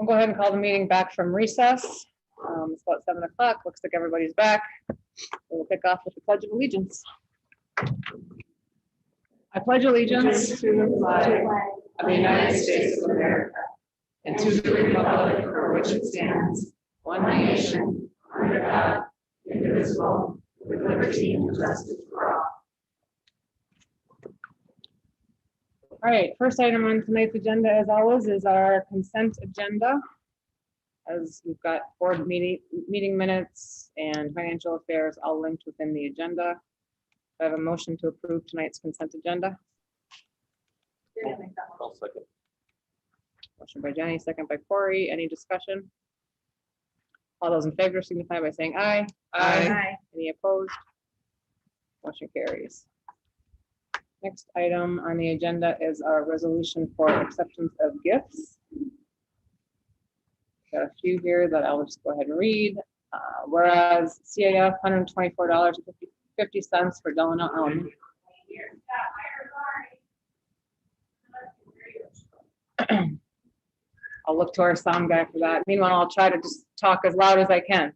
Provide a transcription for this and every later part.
We'll go ahead and call the meeting back from recess. It's about 7 o'clock. Looks like everybody's back. We'll kick off with the Pledge of Allegiance. I pledge allegiance to the flag of the United States of America and to the republic for which it stands, one nation, under God, indivisible, with liberty and justice for all. All right, first item on tonight's agenda, as always, is our consent agenda. As we've got board meeting minutes and financial affairs all linked within the agenda. I have a motion to approve tonight's consent agenda. I'll second. Motion by Jenny, second by Corey. Any discussion? All those in favor signify by saying aye. Aye. Any opposed? Motion carries. Next item on the agenda is our resolution for acceptance of gifts. Got a few here that I'll just go ahead and read. Whereas CAF $124.50 for Delano Elementary. I'll look to our sound guy for that. Meanwhile, I'll try to just talk as loud as I can.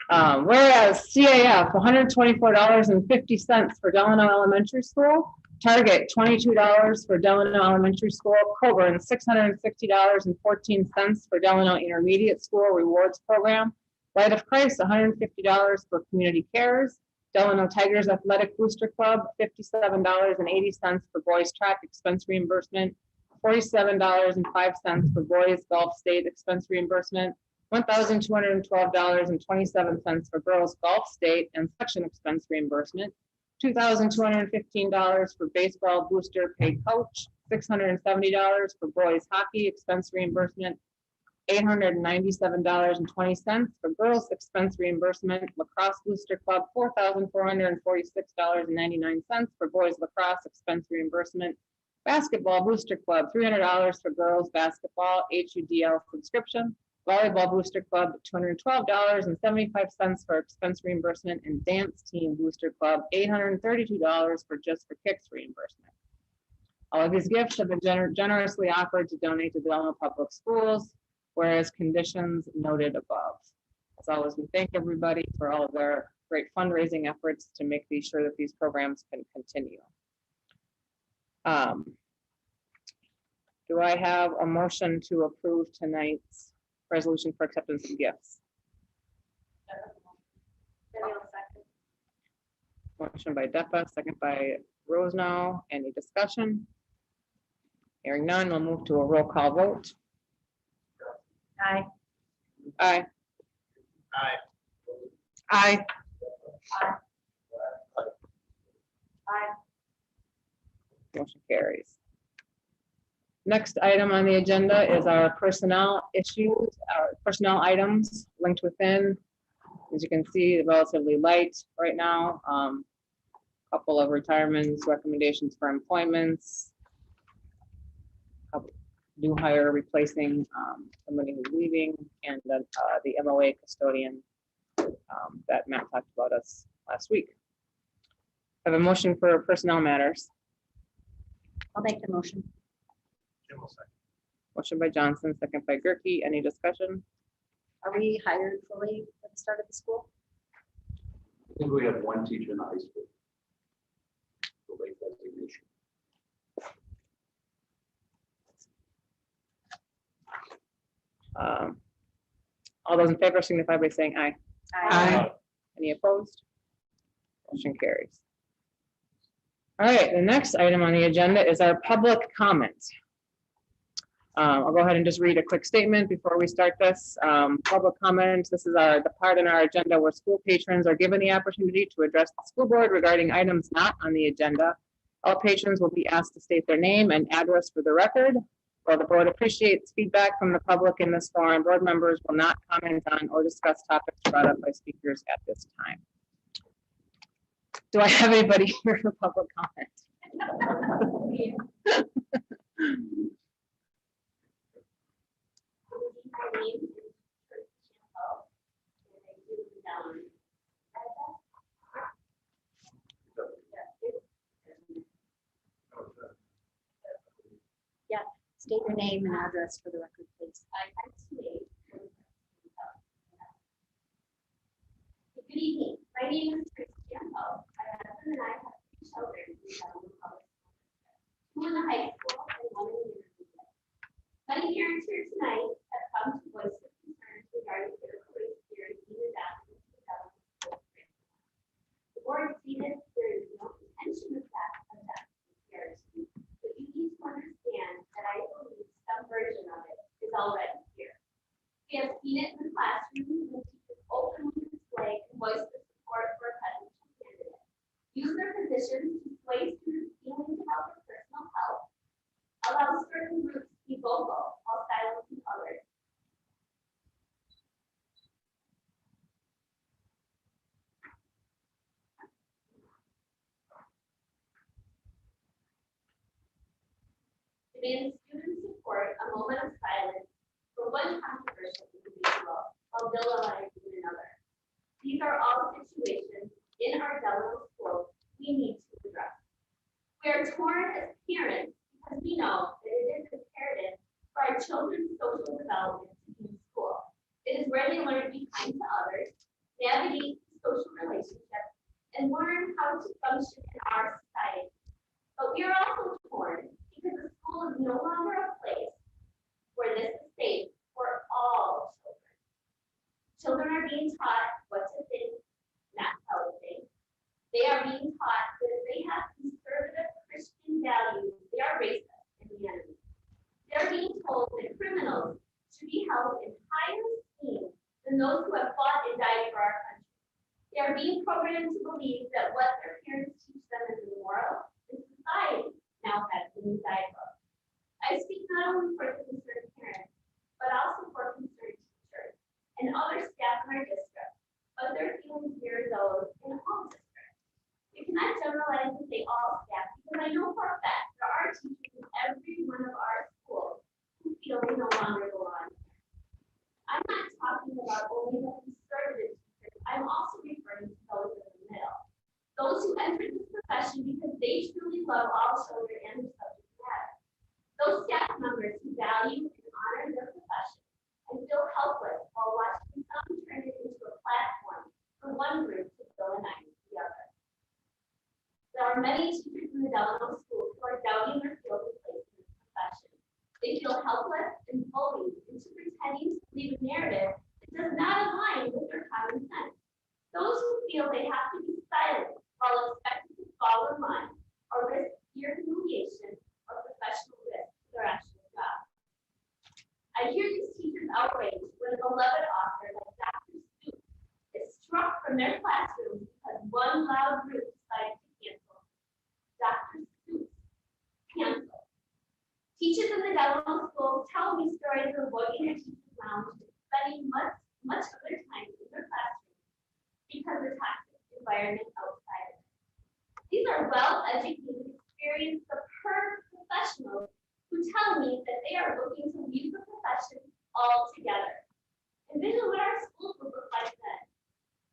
Whereas CAF $124.50 for Delano Elementary School, Target $22 for Delano Elementary School, Coburn $660.14 for Delano Intermediate School Rewards Program, Light of Christ $150 for Community Cares, Delano Tigers Athletic Booster Club $57.80 for boys track expense reimbursement, $47.05 for boys golf state expense reimbursement, $1,212.27 for girls golf state and section expense reimbursement, $2,215 for baseball booster paid coach, $670 for boys hockey expense reimbursement, $897.20 for girls expense reimbursement, lacrosse booster club, $4,446.99 for boys lacrosse expense reimbursement, basketball booster club, $300 for girls basketball HUDL subscription, volleyball booster club, $212.75 for expense reimbursement, and dance team booster club, $832 for just for kicks reimbursement. All of these gifts have been generously offered to donate to Delano Public Schools, whereas conditions noted above. As always, we thank everybody for all of their great fundraising efforts to make sure that these programs can continue. Do I have a motion to approve tonight's resolution for acceptance of gifts? Motion by Depa, second by Rosenau. Any discussion? Hearing none, we'll move to a roll call vote. Aye. Aye. Aye. Aye. Aye. Motion carries. Next item on the agenda is our personnel issues, our personnel items linked within. As you can see, relatively light right now. Couple of retirements, recommendations for employments, couple new hire replacing somebody who's leaving, and then the MOA custodian that Matt talked about us last week. I have a motion for personnel matters. I'll make the motion. Motion by Johnson, second by Gerke. Any discussion? Are we hired fully at the start of the school? I think we have one teacher in the high school. The late designation. All those in favor signify by saying aye. Aye. Any opposed? Motion carries. All right, the next item on the agenda is our public comment. I'll go ahead and just read a quick statement before we start this. Public comment, this is the part in our agenda where school patrons are given the opportunity to address the school board regarding items not on the agenda. All patrons will be asked to state their name and address for the record. While the board appreciates feedback from the public in this forum, board members will not comment on or discuss topics brought up by speakers at this time. Do I have anybody here for public comment? State your name and address for the record, please. Good evening. My name is Tracy Jambo. My husband and I have 3 children in the Bellevue Public School District, 2 in the high school and 1 in the intermediate. Many parents here tonight have come to voice their concerns regarding critical race theory being adopted into the Bellevue School District. The board stated there is no intention of that comparison, but you need to understand that I believe some version of it is already here. We have seen it in the classroom when teachers openly display and voice their support for a presidential candidate, use their position to sway students feeling about their personal health, allow certain groups to be vocal while silencing others. Demand student support a moment of silence for one controversial individual while villainizing another. These are all situations in our Delano schools we need to address. We are torn as parents because we know that it is imperative for our children's social development to be in school. It is where they learn to be kind to others, navigate social relationships, and learn how to function in our society. But we are also torn because the school is no longer a place where this is safe for all children. Children are being taught what to think, not how to think. They are being taught that if they have conservative Christian values, they are racist and the enemy. They are being told that criminals should be held in higher esteem than those who have fought and died for our country. They are being programmed to believe that what their parents teach them is immoral, and society now has the new guidebook. I speak not only for the concerned parents, but also for concerned teachers and other staff in our district, but their feelings mirror those in all districts. We cannot generalize and say all staff, because I know for a fact there are teachers in every one of our schools who feel they no longer belong here. I'm not talking about only the conservative teachers, I'm also referring to those in the middle. Those who entered this profession because they truly love all children and the subject matter. Those staff members who value and honor their profession and feel helpless while watching some turn it into a platform for one group to villainize the other. There are many teachers in the Delano schools who are doubting their field of place in this profession. They feel helpless and bullied into pretending to believe a narrative that does not align with their common sense. Those who feel they have to be silent while expected to fall in line or risk fear, humiliation, or professional risk to their actual job. I hear these teachers outraged when a beloved author like Dr. Seuss is struck from their classrooms because one loud group decided to cancel Dr. Seuss. Cancel. Teachers in the Delano schools tell me stories of avoiding their teachers' lounge and spending much of their time in their classroom because of the toxic environment outside of it. These are well-educated, experienced, superb professionals who tell me that they are looking to leave the profession altogether. Envision what our schools would look like then.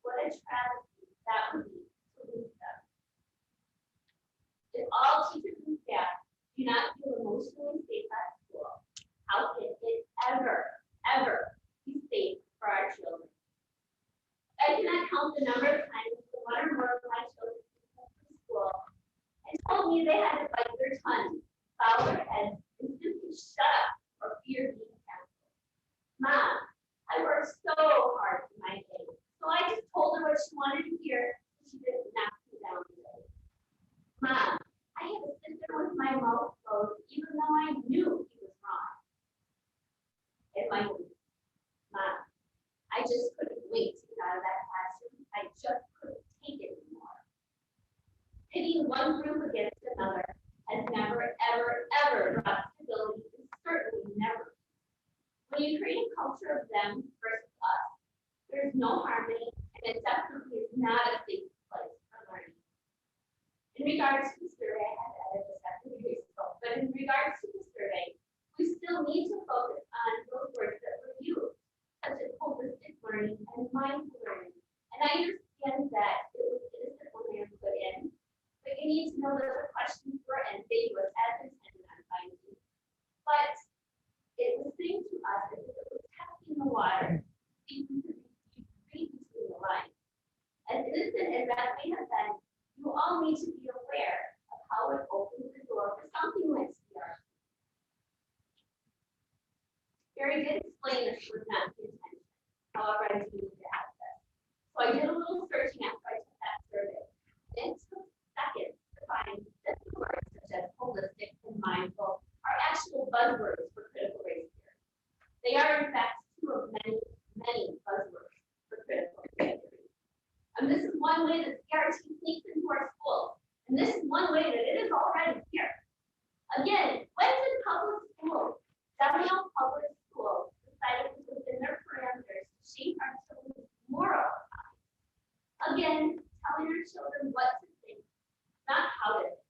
What a travesty that would be to lose them. If all teachers and staff do not feel emotionally safe at school, how can it ever be safe for our children? I cannot count the number of times when one or more of my children came to school and told me they had to bite their tongues, bow their heads, and simply shut up or fear being canceled. Mom, I worked so hard for my day, so I just told her what she wanted to hear, and she didn't knock me down today. Mom, I had to sit there with my mouth closed, even though I knew he was wrong. And my mom, I just couldn't wait to get out of that classroom. I just couldn't take it anymore. Pitting one group against another has never, ever brought stability, and certainly never. When you create a culture of them versus us, there's no harmony, and it definitely is not a safe place for learning. In regards to the survey, I had to edit this after the years ago, but in regards to the survey, we still need to focus on those words that were used, such as holistic learning and mindful learning. And I understand that it was innocent when they were put in, but you need to know that the questions were ambiguous as intended on finding. But us as if it was testing the water, see if we could read between the lines. As innocent as that may have been, you all need to be aware of how it opens the door for something like CRT. Gary did explain this was not the intention. However, I do need to add this. So I did a little searching after I took that survey. And it took seconds to find that the words such as holistic and mindful are actual buzzwords for critical race theory. They are in fact two of many, many buzzwords for critical race theory. And this is one way that CRT sneaks into our schools. And this is one way that it is already here. Again, when did public schools, Delano Public Schools, decided to within their parameters to shape our children's moral lives? Again, telling our children what to think, not how to think.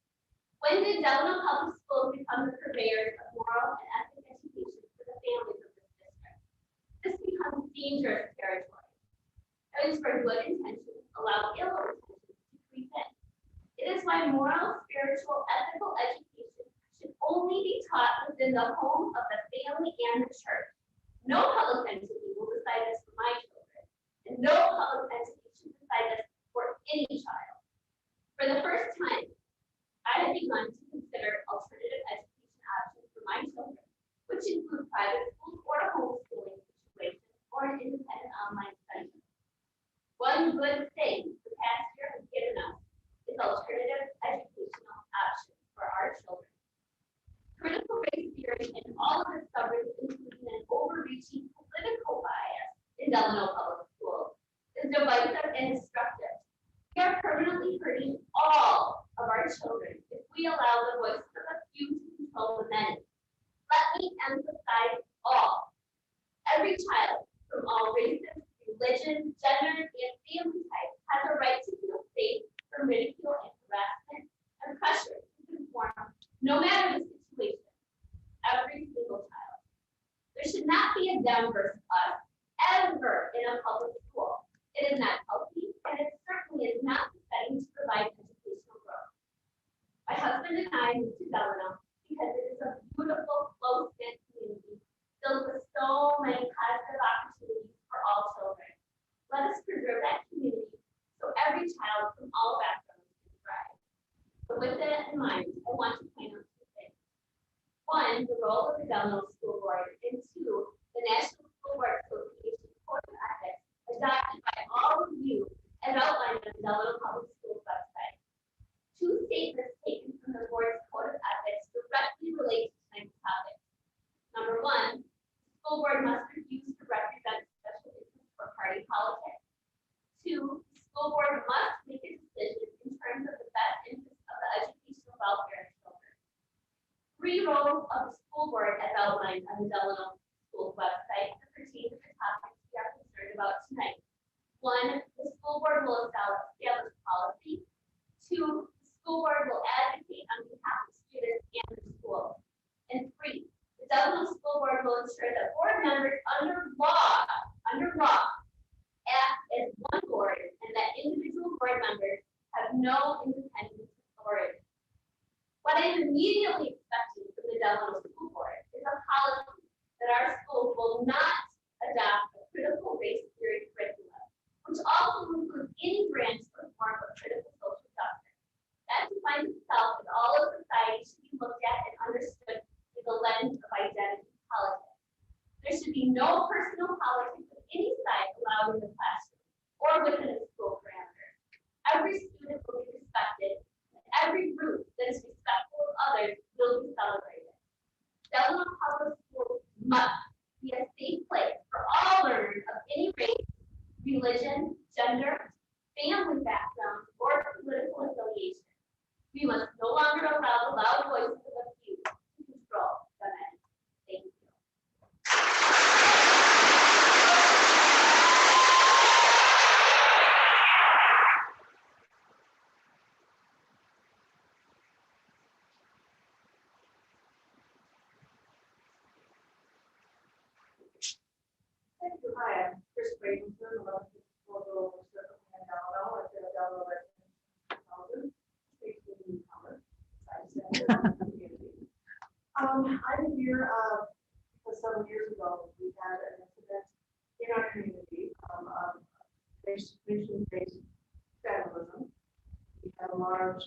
When did Delano Public Schools become the purveyors of moral and ethic education for the families of this district? This becomes dangerous territory. Those for good intentions allow ill intentions to creep in. It is why moral, spiritual, ethical education should only be taught within the home of the family and the church. No public entity will decide this for my children, and no public entity should decide this for any child. For the first time, I have begun to consider alternative education options for my children, which include private schools or a homeschooling situation or an independent online study. One good thing the past year has given us is alternative educational options for our children. Critical race theory and all of its coverage, including an overreaching political bias in Delano Public Schools, is divisive and destructive. We are permanently hurting all of our children if we allow the voices of a few to control the many. Let me emphasize all. Every child from all races, religion, genders, and family types has a right to feel safe from ridicule and harassment and pressure to conform, no matter the situation. Every single child. There should not be a them versus us ever in a public school. It is not healthy, and it certainly is not the setting to provide educational growth. My husband and I moved to Delano because it is a beautiful, close-knit community filled with so many positive opportunities for all children. Let us preserve that community so every child from all backgrounds can thrive. So with that in mind, I want to point out two things. One, the role of the Delano School Board, and two, the National School Board Association Code of Ethics adopted by all of you as outlined on the Delano Public Schools website. Two statements taken from the board's code of ethics directly relate to tonight's topic. Number one, the school board must refuse to represent special interests or party politics. Two, the school board must make a decision in terms of the best interest of the educational welfare of children. Three roles of the school board as outlined on the Delano Schools website that pertain to the topics we are concerned about tonight. One, the school board will establish policy. Two, the school board will advocate on behalf of students and the school. And three, the Delano School Board will ensure that board members under law, act as one board and that individual board members have no independent authority. What I am immediately expecting from the Delano School Board is a policy that our schools will not adopt a critical race theory curriculum, which also includes any branch or form of critical social justice. That defines itself as all of society should be looked at and understood through the lens of identity politics. There should be no personal politics of any side allowed in the classroom or within a school parameter. Every student will be respected, and every group that is respectful of others will be celebrated. Delano Public Schools must be a safe place for all learners of any race, religion, gender, family background, or political affiliation. We must no longer allow the loud voices of a few to control the many. Thank you. Thank you. Hi, I'm Chris Bradenson, 11th School Circle in Delano, at the Delano Residential. I'm here because several years ago, we had an incident in our community, nation-based vandalism. We had a large,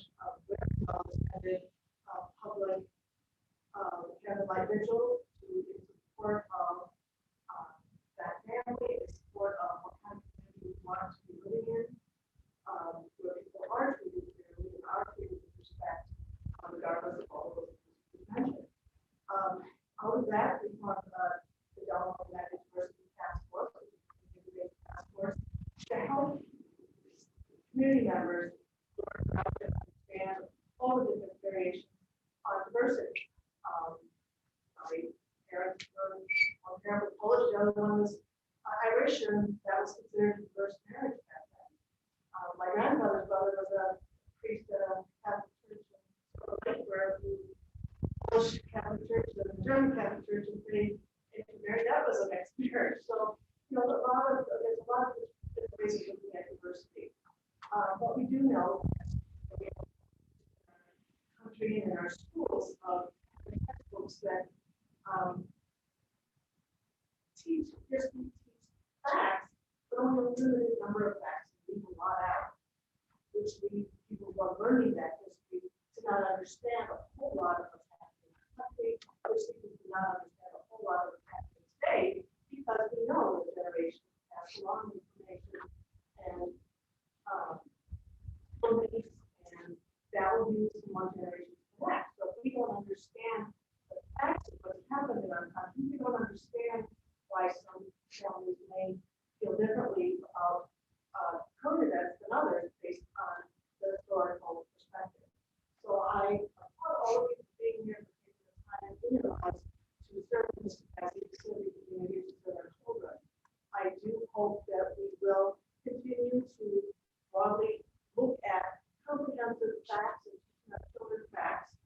very well-attended, public, candlelight vigil in support of that family, in support of what kind of community we want to be living in, where people are treated fairly and are treated with respect, regardless of all of those things we mentioned. Out of that, we formed the Delaware United Diversity Task Force, which is a community-based task force, to help community members learn how to understand all the different variations on diversity. My parents were, one parent was Polish, the other one was Irish, and that was considered a diverse marriage back then. My grandmother's brother was a priest at a Catholic church in Silver Lake, where the Polish Catholic Church and the German Catholic Church, and they intermarried. That was a mixed marriage. So, there's a lot of different ways of looking at diversity. But we do know that we have country and in our schools of textbooks that teach facts, but only a limited number of facts, and leave a lot out, which leads people who are learning that history to not understand a whole lot of what's happening in our country, which leads them to not understand a whole lot of what's happening today, because we know that generations pass along information and beliefs and values from one generation to the next. So if we don't understand the facts of what's happened in our country, we don't understand why some families may feel differently about current events than others based on the historical perspective. So I applaud all of you for being here, for taking the time in your lives to serve in this capacity, to serve the community, to serve our children. I do hope that we will continue to broadly look at comprehensive facts and teaching our children facts,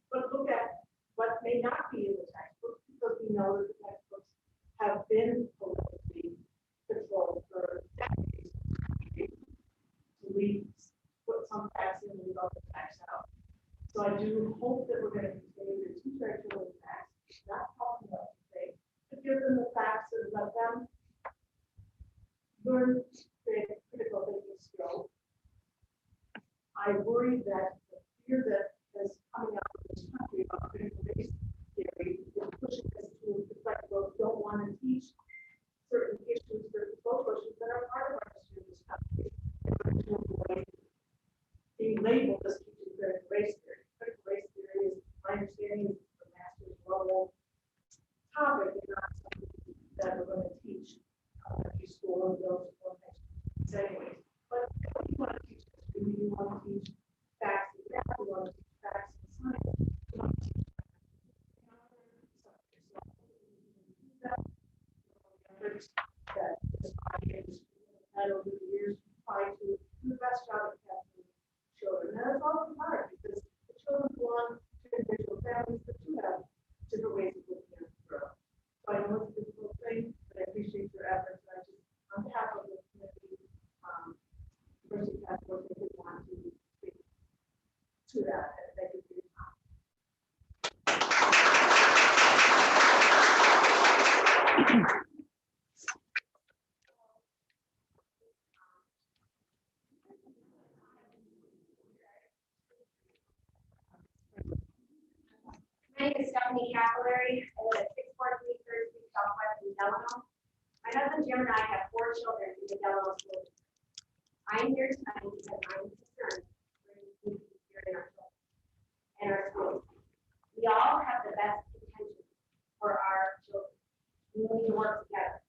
but look at what may not be in the textbooks, because we know that the textbooks have been politically controlled for decades. So we put some facts in and leave other facts out. So I do hope that we're going to continue to teach our children facts, not talking about today, but give them the facts and let them learn critical thinking skills. I worry that the fear that is coming out of this country about critical race theory is pushing us to the fact that we don't want to teach certain issues, certain social issues that are part of our history of this country. To avoid being labeled as teaching critical race theory. Critical race theory is, my understanding, is a master's level topic and not something that we're going to teach at school and those next anyways. But we want to teach history, we want to teach facts and math, we want to teach facts and science, we want to teach that this body is had over the years try to do the best job at capturing children. And it's often hard because the children belong to individual families that do have different ways of looking at the world. So I know it's a difficult thing, but I appreciate your efforts. I just, on behalf of the community, diversity task force, I did want to speak to that. And thank you for your time. My name is Stephanie Capillary. I live at 643 Third Street Southwest in Delano. My husband Jim and I have 4 children in the Delano school district. I'm here tonight because I'm concerned for the students here in our children and our schools. We all have the best intentions for our children. We need to work together.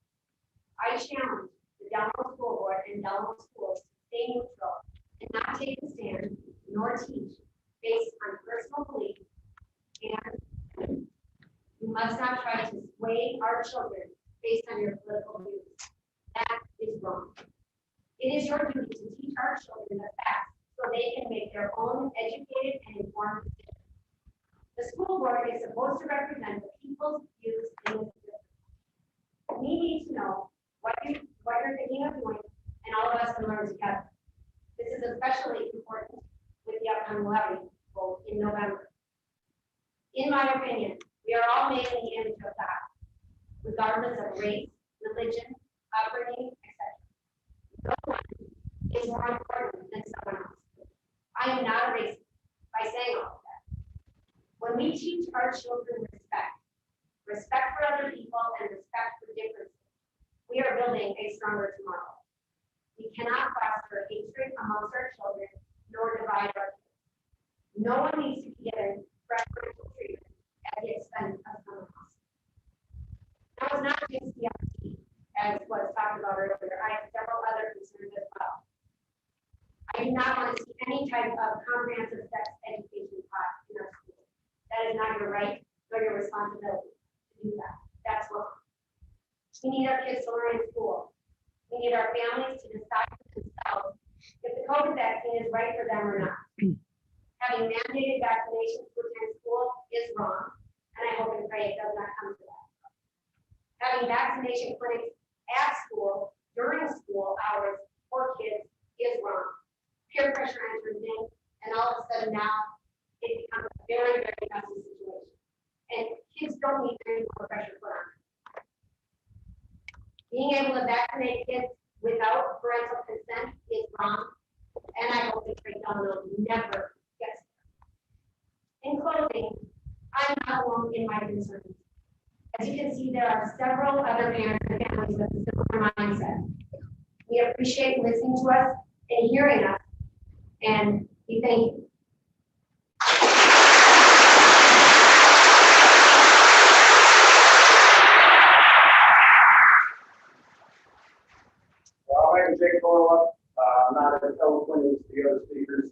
I challenge the Delano School Board and Delano schools to stay neutral and not take a stand nor teach based on personal belief. And you must not try to sway our children based on your political views. That is wrong. It is your duty to teach our children the facts so they can make their own educated and informed decisions. The school board is supposed to represent the people's views in this district. We need to know what you're thinking of doing, and all of us can learn together. This is especially important with the upcoming levy vote in November. In my opinion, we are all made in the image of God. regardless of race, religion, upbringing, etc. No one is more important than someone else. I am not a racist by saying all of that. When we teach our children respect for other people and respect for differences, we are building a stronger tomorrow. We cannot foster hatred amongst our children nor divide our kids. No one needs to be given preferential treatment at the expense of someone else. Now, it's not just CRT, as was talked about earlier. I have several other concerns as well. I do not want to see any type of comprehensive sex education class in our schools. That is not your right nor your responsibility to do that. That's wrong. We need our kids to learn in school. We need our families to decide for themselves if the COVID vaccine is right for them or not. Having mandated vaccinations to attend school is wrong, and I hope and pray it does not come to that. Having vaccination clinics at school during school hours for kids is wrong. Peer pressure enters in, and all of a sudden now it becomes a very, very messy situation. And kids don't need any more pressure put on them. Being able to vaccinate kids without parental consent is wrong, and I hope that Craig Donald never gets there. In closing, I'm not alone in my concerns. As you can see, there are several other parents and families with a similar mindset. We appreciate listening to us and hearing us, and we thank you. Well, my name is Jake Corwin. I'm not as eloquent as the other speakers.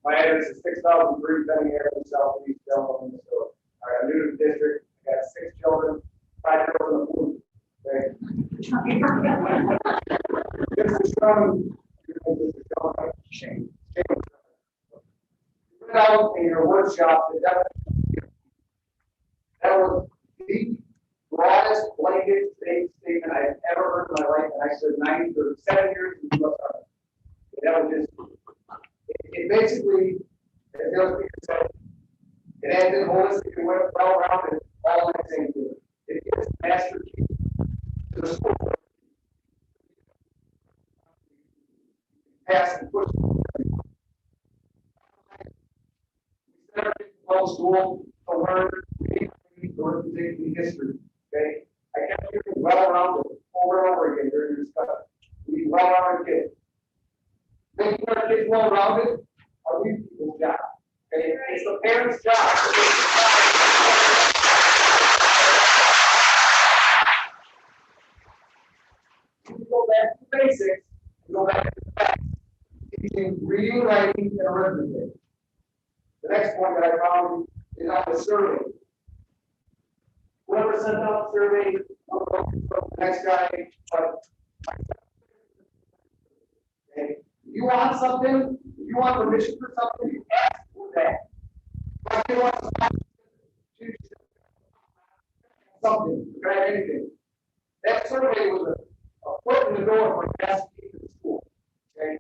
My address is 6003 Benning Avenue, Southeast Delaware, Minnesota. I'm new to the district. I got 6 children, 5 girls in the pool. Okay. This is shame. You put out in your workshop that was the broadest blanket statement I've ever heard in my life, and I stood 97 years in the U.S. Army. That was just, it basically, as the other speaker said, it has been holistic and went well rounded, all in the same thing. It gives master key to the school. Pass and push. We set our kids to go to school to learn the history. Okay, I kept hearing well rounded over and over again during your study. We need well rounded kids. Making our kids well rounded are these people's job. Okay, it's the parents' job. You go back to basics and go back to the facts. Teaching reading, writing, and arithmetic. The next point that I found is on the survey. Whoever sent out the survey, the next guy, but okay. You want something, you want permission for something, you ask for that. Like you want something, try anything. That survey was a foot in the door for gas to the school. Okay.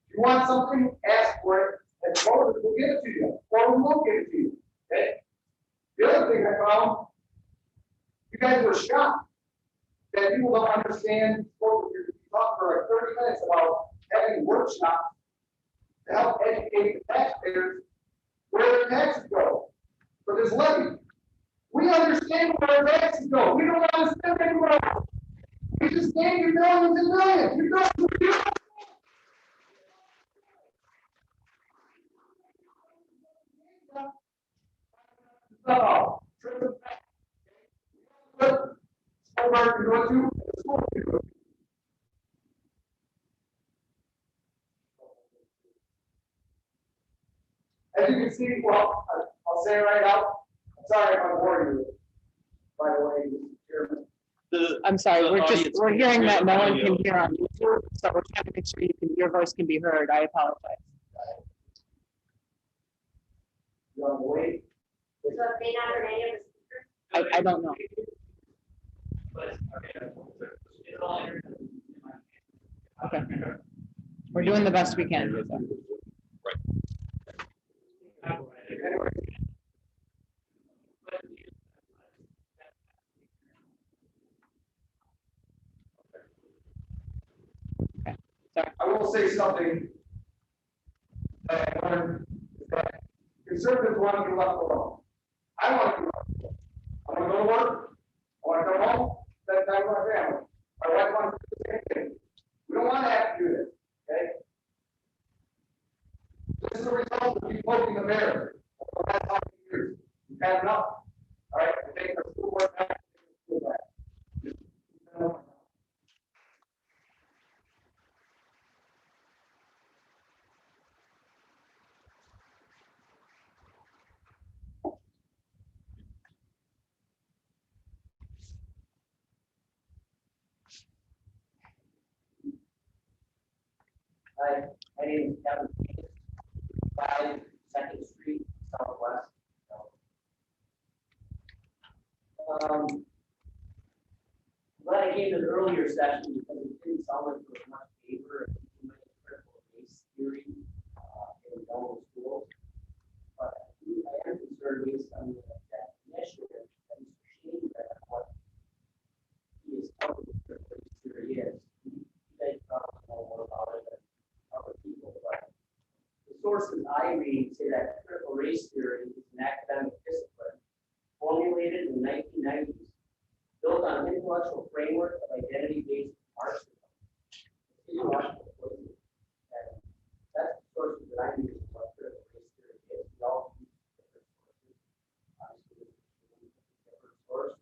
If you want something, ask for it, and voters will give it to you, or we won't give it to you. Okay. The other thing I found, you guys were shocked that people don't understand. You talk for like 30 minutes about having workshops to help educate the taxpayers where their taxes go for this levy. We understand where our taxes go. We don't want to spend anywhere else. We just gave you millions and millions. You don't. As you can see, well, I'll say it right out. I'm sorry if I'm boring you. By the way, Mr. Chairman. I'm sorry, The audience we're can hearing hear that the no one audio. can hear on YouTube, so we're trying to make sure your voice can be heard. I apologize. You want to wait? So if they not heard any of the speakers, I don't know. Okay. We're doing the best we can. Sorry. I will say something that I learned, is that conservatives want to be left alone. I want to be left alone. I want to go to work, I want to come home, spend time with my family. My wife wants to do the same thing. We don't want to have to do this, okay? This is the result of you poking the bear for the last 5 years. You've had enough. All right, we're taking our school board back, taking the school back. Hi, my name is Kevin Phoenix, 5 Second Street, Southwest. Glad I came to the earlier session because it didn't sound like there was much paper and too many critical race theory in Delaware schools. But I am concerned based on the definition that Mr. Shane read, what he is talking about critical race theory is. You guys probably know more about it than other people, but the sources I read say that critical race theory is an academic discipline formulated in the 1990s, built on an intellectual framework of identity-based Marxism. And that's the sources that I use for what critical race theory is. We all use different sources. Obviously, different source,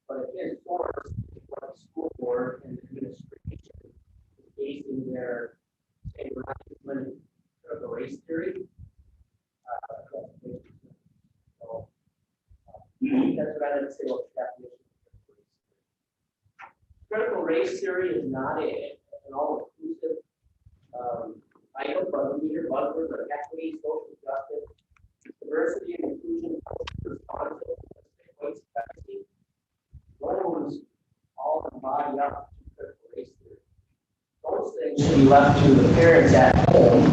but again, source is what the school board and the administration is basing their saying we're not implementing critical race theory. So that's what I would say about the definition of critical race theory. Critical race theory is not an all-inclusive item, but we hear buzzwords like equity, social justice, diversity and inclusion, responsive, white supremacy. Those all embody up to critical race theory. Those things should be left to the parents at home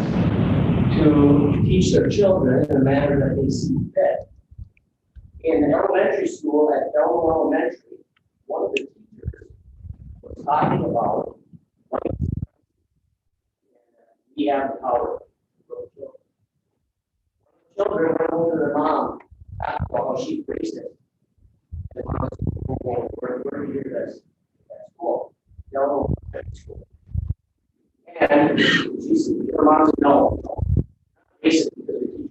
to teach their children in a manner that they see fit. In elementary school at Delmore Elementary, one of the teachers was talking about we have the power to grow children. Children went home to their mom, asked about how she's racist. And mom said, where do you hear this at school? Delmore Elementary School. And she said, her mom said, no, racist because we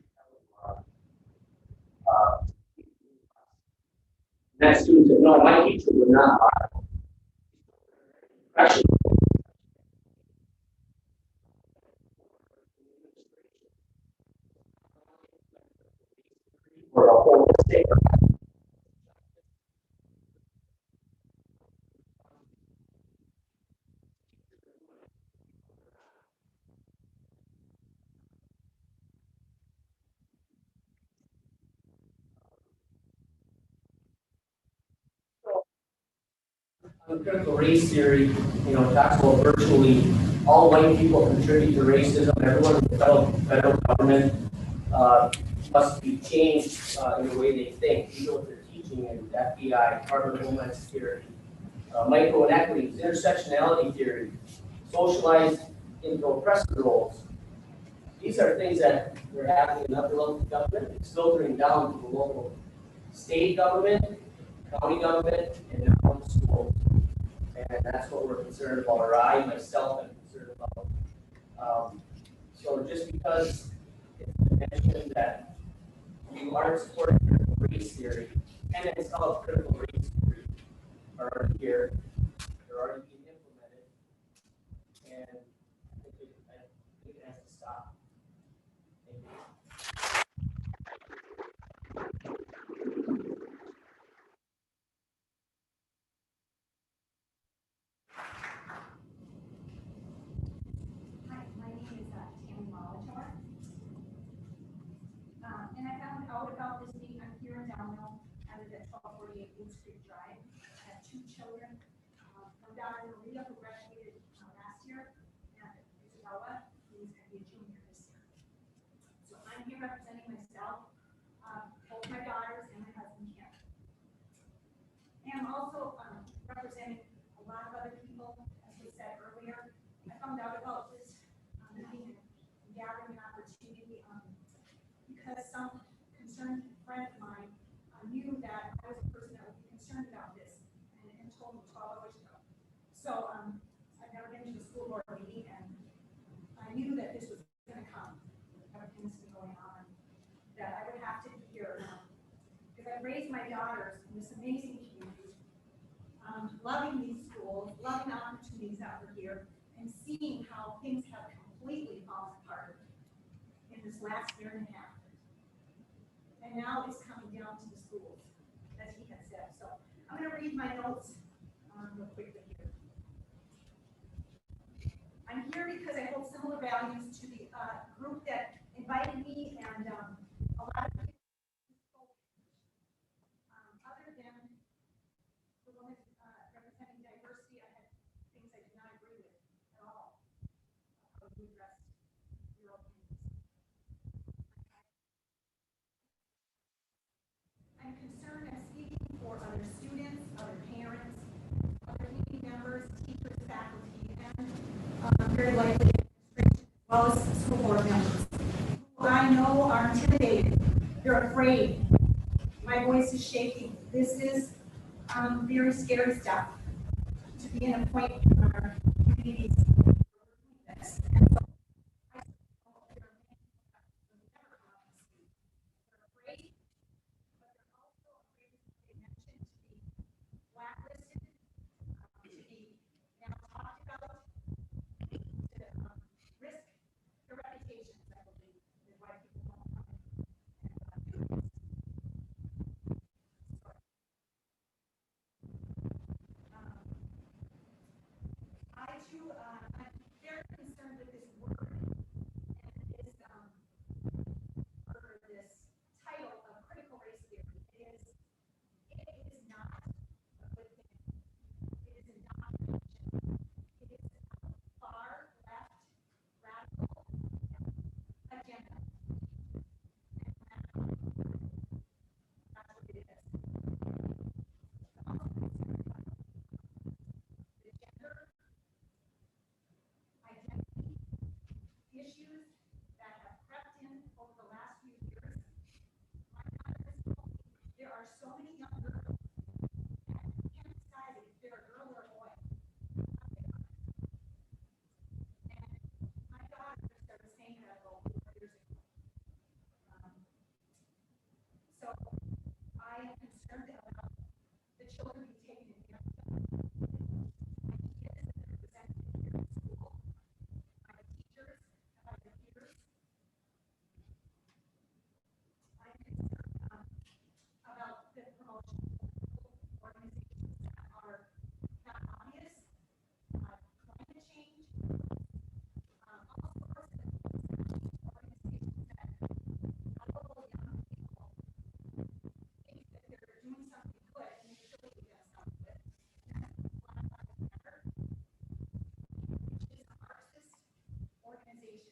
teach that student said, no, my teacher would not lie. Actually, for a whole state. On critical race theory, it talks about virtually all white people contribute to racism. Everyone in the federal government must be changed in the way they think. You know what they're teaching in FBI, Department of Homeland Security, microinequities, intersectionality theory, socialized into oppressive roles. These are things that are happening in upper level government. It's filtering down to the local state government, county government, and now the schools. And that's what we're concerned about, or I myself am concerned about. So just because it's mentioned that you aren't supporting critical race theory, and it's called critical race theory, are already here, they're already being implemented, and I think it has to stop. Thank you. Hi, my name is Tammy Molitor. And I found out about this meeting. I'm here in Downhill. I live at 1248 Wood Street Drive. I have 2 children. My daughter Maria, who graduated last year, and Isabella, who's going to be a junior this year. So I'm here representing myself, both my daughters and my husband Kim. And I'm also representing a lot of other people, as we said earlier. I found out about because some concerned friend of mine knew that I was a person that would be concerned about this and told me 12 hours ago. So I've never been to a school board meeting, and I knew that this was going to come. Everything's been going on, that I would have to be here because I've raised my daughters in this amazing community, loving these schools, loving the opportunities that were here, and seeing how things have completely fallen apart in this last year and a half. And now it's coming down to the schools, as he had said. So I'm going to read my notes real quickly here. I'm here because I hold similar values to the group that invited me, and a lot of people other than the woman representing diversity, I had things I did not agree with at all. How you addressed your opinions. I'm concerned I'm speaking for other students, other parents, other community members, teachers, faculty, and very likely administration, as well as school board members, who I know are intimidated. They're afraid. My voice is shaking. This is very scary stuff to be in a point in our communities. And so I know there are many who never come up and speak. They're afraid, but they're also afraid, as they mentioned, to be blacklisted, to be now talked about, to risk their reputations, I believe, is why people don't come and do this. I too, I'm very concerned with this word and this, or this title of critical race theory. It is not a good thing. It is indoctrination. It is a far left radical agenda. And that's what it is. I'm also concerned about the gender identity issues that have crept in over the last few years. My daughter has told me there are so many young girls that can't decide if they're a girl or a boy. And my daughter just started saying that about 4 years ago. So I am concerned about the children being taken advantage of. My kids that are presented here in school, my teachers, and my peers. I'm concerned about the promotion of organizations that are not obvious, climate change, all sorts of organizations that gullible young people think that they're doing something good and they really against something good. And that's Black Lives Matter, which is a Marxist organization.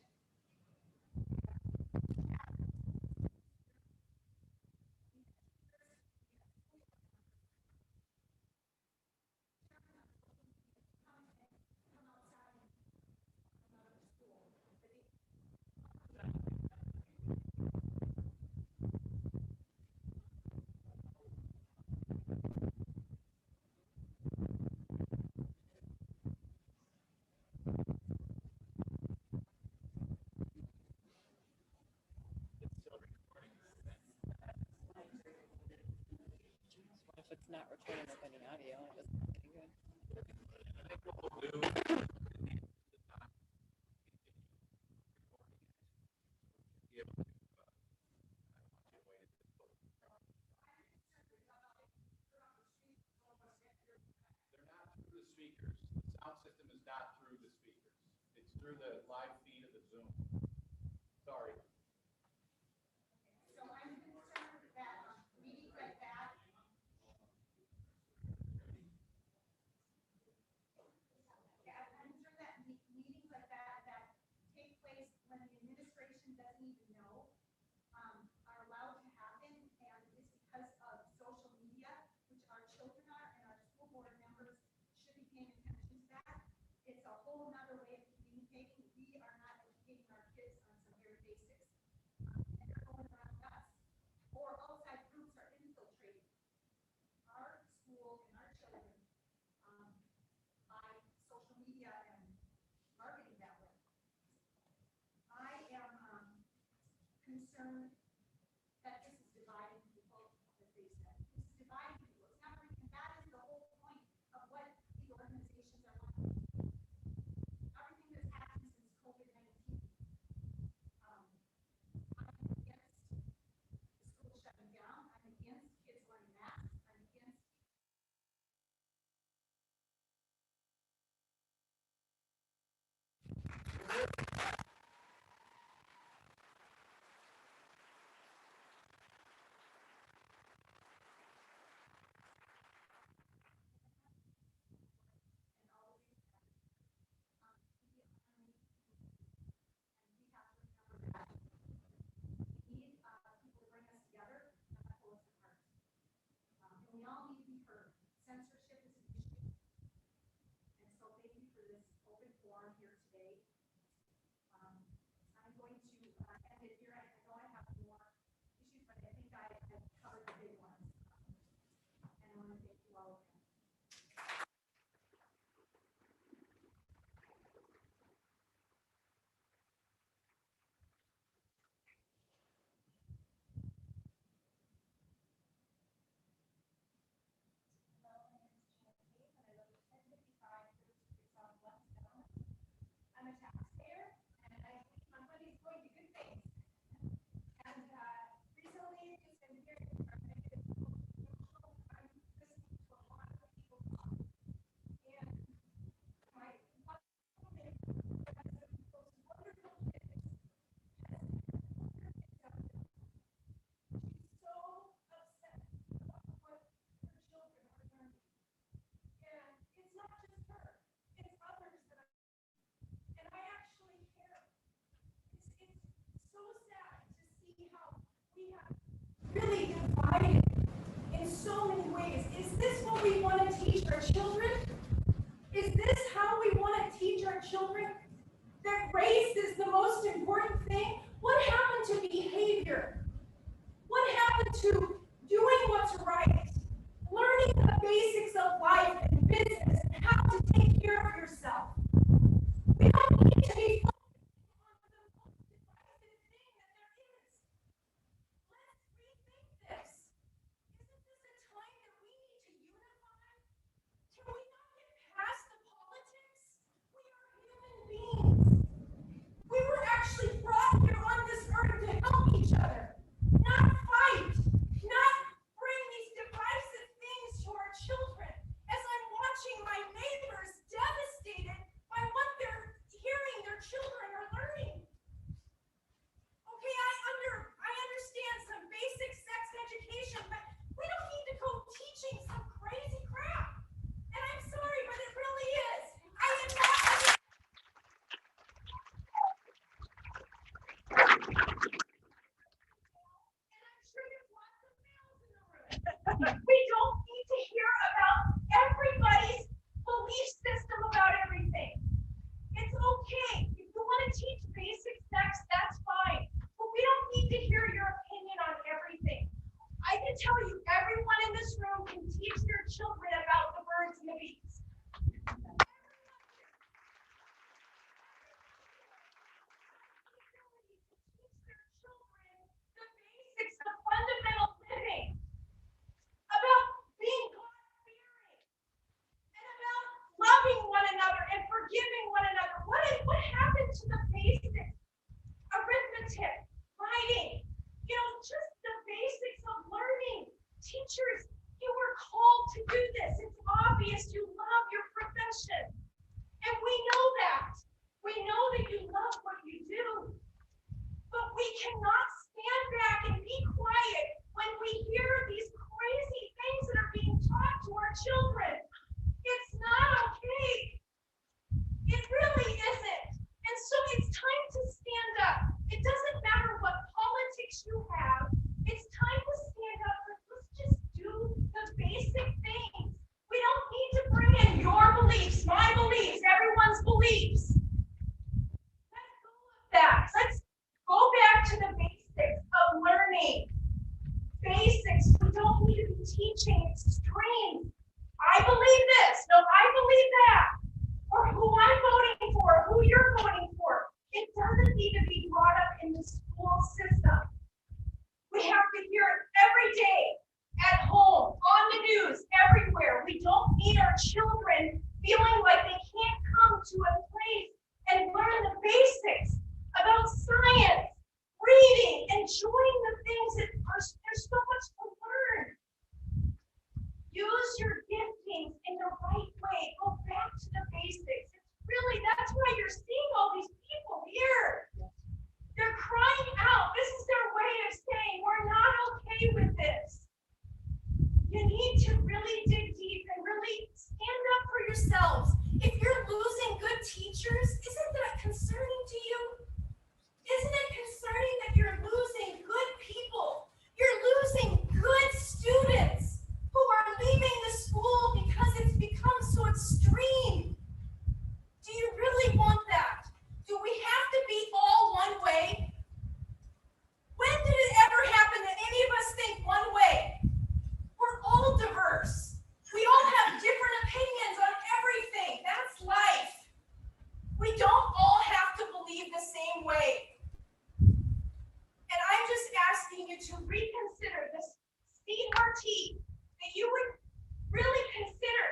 If it's not recording with any audio, it doesn't make any good. They're not through the speakers. The sound system is not through the speakers. It's through the live feed of the Zoom. Sorry. So I'm concerned that meetings like that. Yeah, I'm concerned that meetings like that take place when the administration doesn't even know, are allowed to happen, and it's because of social media, which our children are, and our school board members should be paying attention to that. It's a whole nother way of communicating. We are not educating our kids on some very basics. really divided in so many ways. Is this what we want to teach our children? Is this how we want to teach our children? That race is the most important thing? What happened to behavior? What happened to doing what's right? Learning the basics of life and business and how to take care of yourself. We don't need to be focused on the most divisive thing that there is. Let's rethink this. Isn't this a time that we need to unify? Can we not get past the politics? We are human beings. We were actually brought here on this earth to help each other, not fight, not bring these divisive things to our children. As I'm watching my neighbors devastated by what they're hearing their children are learning. Okay, I understand some basic sex education, but we don't need to go teaching some crazy crap. And I'm sorry, but it really is. I am not. And I'm sure there's lots of males in the room. We don't need to hear about everybody's belief system about everything. It's okay. If you want to teach basic sex, that's fine. But we don't need to hear your opinion on everything. I can tell you, everyone in this room can teach their children about the birds and the bees. The basics of fundamental living, about being God-fearing, and about loving one another and forgiving one another. What happened to the basics? Arithmetic, writing, just the basics of learning. Teachers, you were called to do this. It's obvious you love your profession. And we know that. We know that you love what you do. But we cannot stand back and be quiet when we hear these crazy things that are being taught to our children. It's not okay. It really isn't. And so it's time to stand up. It doesn't matter what politics you have. It's time to stand up. Let's just do the basic things. We don't need to bring in your beliefs, my beliefs, everyone's beliefs. Let's go with that. Let's go back to the basics of learning. Basics. We don't need to be teaching extremes. I believe this. No, I believe that. Or who I'm voting for, who you're voting for. It doesn't need to be brought up in the school system. We have to hear it every day, at home, on the news, everywhere. We don't need our children feeling like they can't come to a place and learn the basics about science, reading, enjoying the things that there's so much to learn. Use your giftings in the right way. Go back to the basics. That's why you're seeing all these people here. They're crying out. This is their way of saying, we're not okay with this. You need to really dig deep and really stand up for yourselves. If you're losing good teachers, isn't that concerning to you? Isn't it concerning that you're losing good people? You're losing good students who are leaving the school because it's become so extreme. Do you really want that? Do we have to be all one way? When did it ever happen that any of us think one way? We're all diverse. We all have different opinions on everything. That's life. We don't all have to believe the same way. And I'm just asking you to reconsider this CRT, that you would really consider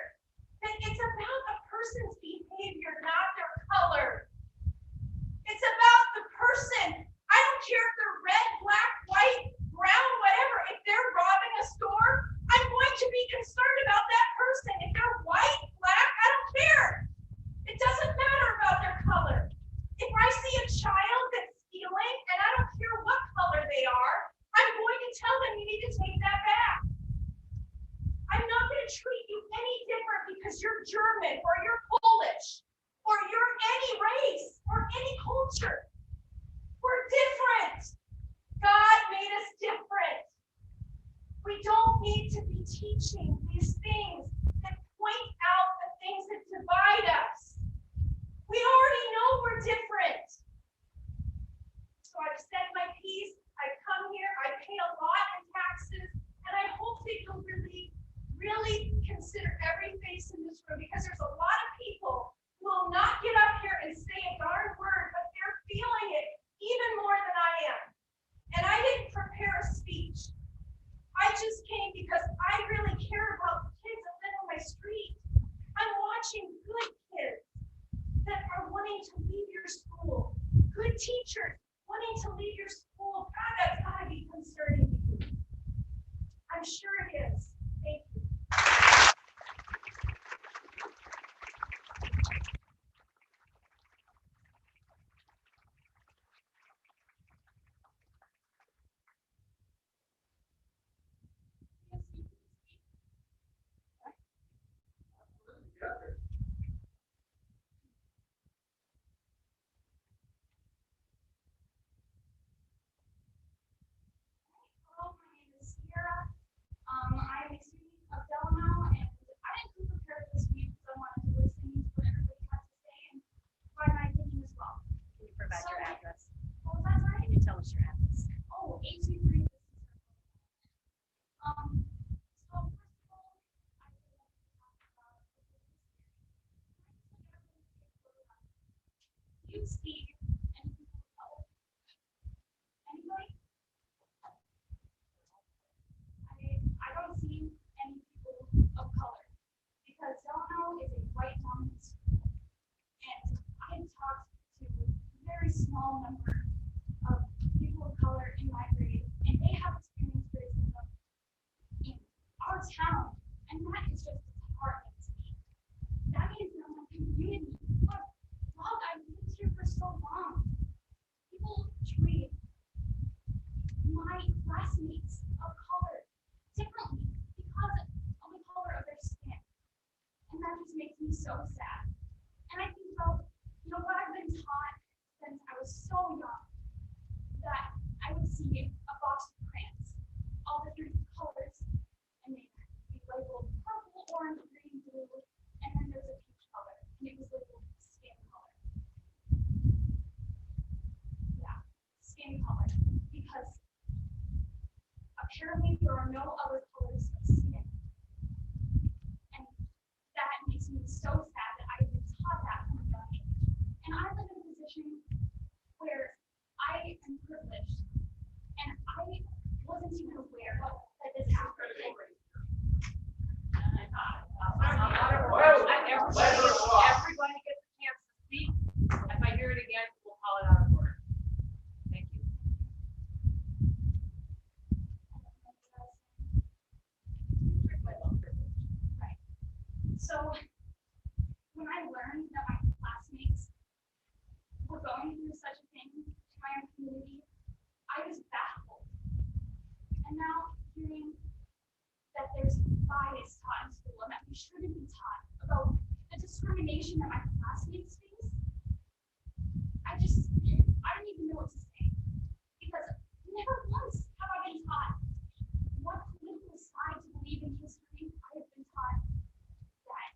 that it's about a person's behavior, not their color. It's about the person. I don't care if they're red, black, white, brown, whatever. If they're robbing a store, I'm going to be concerned about that person. If they're white, black, I don't care. It doesn't matter about their color. If I see a child that's stealing, and I don't care what color they are, I'm going to tell them you need to take that back. I'm not going to treat you any different because you're German or you're Polish or you're any race or any culture. We're different. God made us different. We don't need to be teaching these things that point out the things that divide us. We already know we're different. So I've said my piece, I've come here, I pay a lot in taxes, and I hope that you'll really consider every face in this room, because there's a lot of people who will not get up here and say a darn word, but they're feeling it even more than I am. And I didn't prepare a speech. I just came because I really care about the kids that live on my street. I'm watching good kids that are wanting to leave your school, good teachers wanting to leave your school. God, that's gotta be concerning to you. I'm sure it is. Thank you. Hello, my name is Sierra. I'm a student of Delano, and I didn't come prepared for this week because I wanted to listen to what everybody had to say and provide my opinion as well. Can you provide your address? What was that, sorry? Can you tell us your address? Oh, 823. So first of all, I would like to talk about the business theory. Do you see any people of color? Anybody? I don't see any people of color because Delano is a white dominant school, and I have talked to a very small number of people of color in my grade, and they have experienced racism in our town, and that is just disheartening to me. That means that my community, but dog, I've lived here for so long. People treat my classmates of color differently because of the color of their skin. And that just makes me so sad. And I think about, what I've been taught since I was so young, that I would see a box of crayons, all different colors, and they'd be labeled purple, orange, green, blue, and then there's a peach color, and it was labeled skin color. Yeah, skin color, because apparently there are no other colors of skin. And that makes me so sad that I've been taught that from a young age. And I live in a position where I am privileged, and I wasn't even aware that this happened. Everybody gets a chance to speak. If I hear it again, we'll call it out of order. Thank you. Right. So when I learned that my classmates were going through such a thing to my own community, I was baffled. And now hearing that there's bias taught in school and that we shouldn't be taught about the discrimination that my classmates face, I don't even know what to say. Because never once have I been taught what political side to believe in history. I have been taught that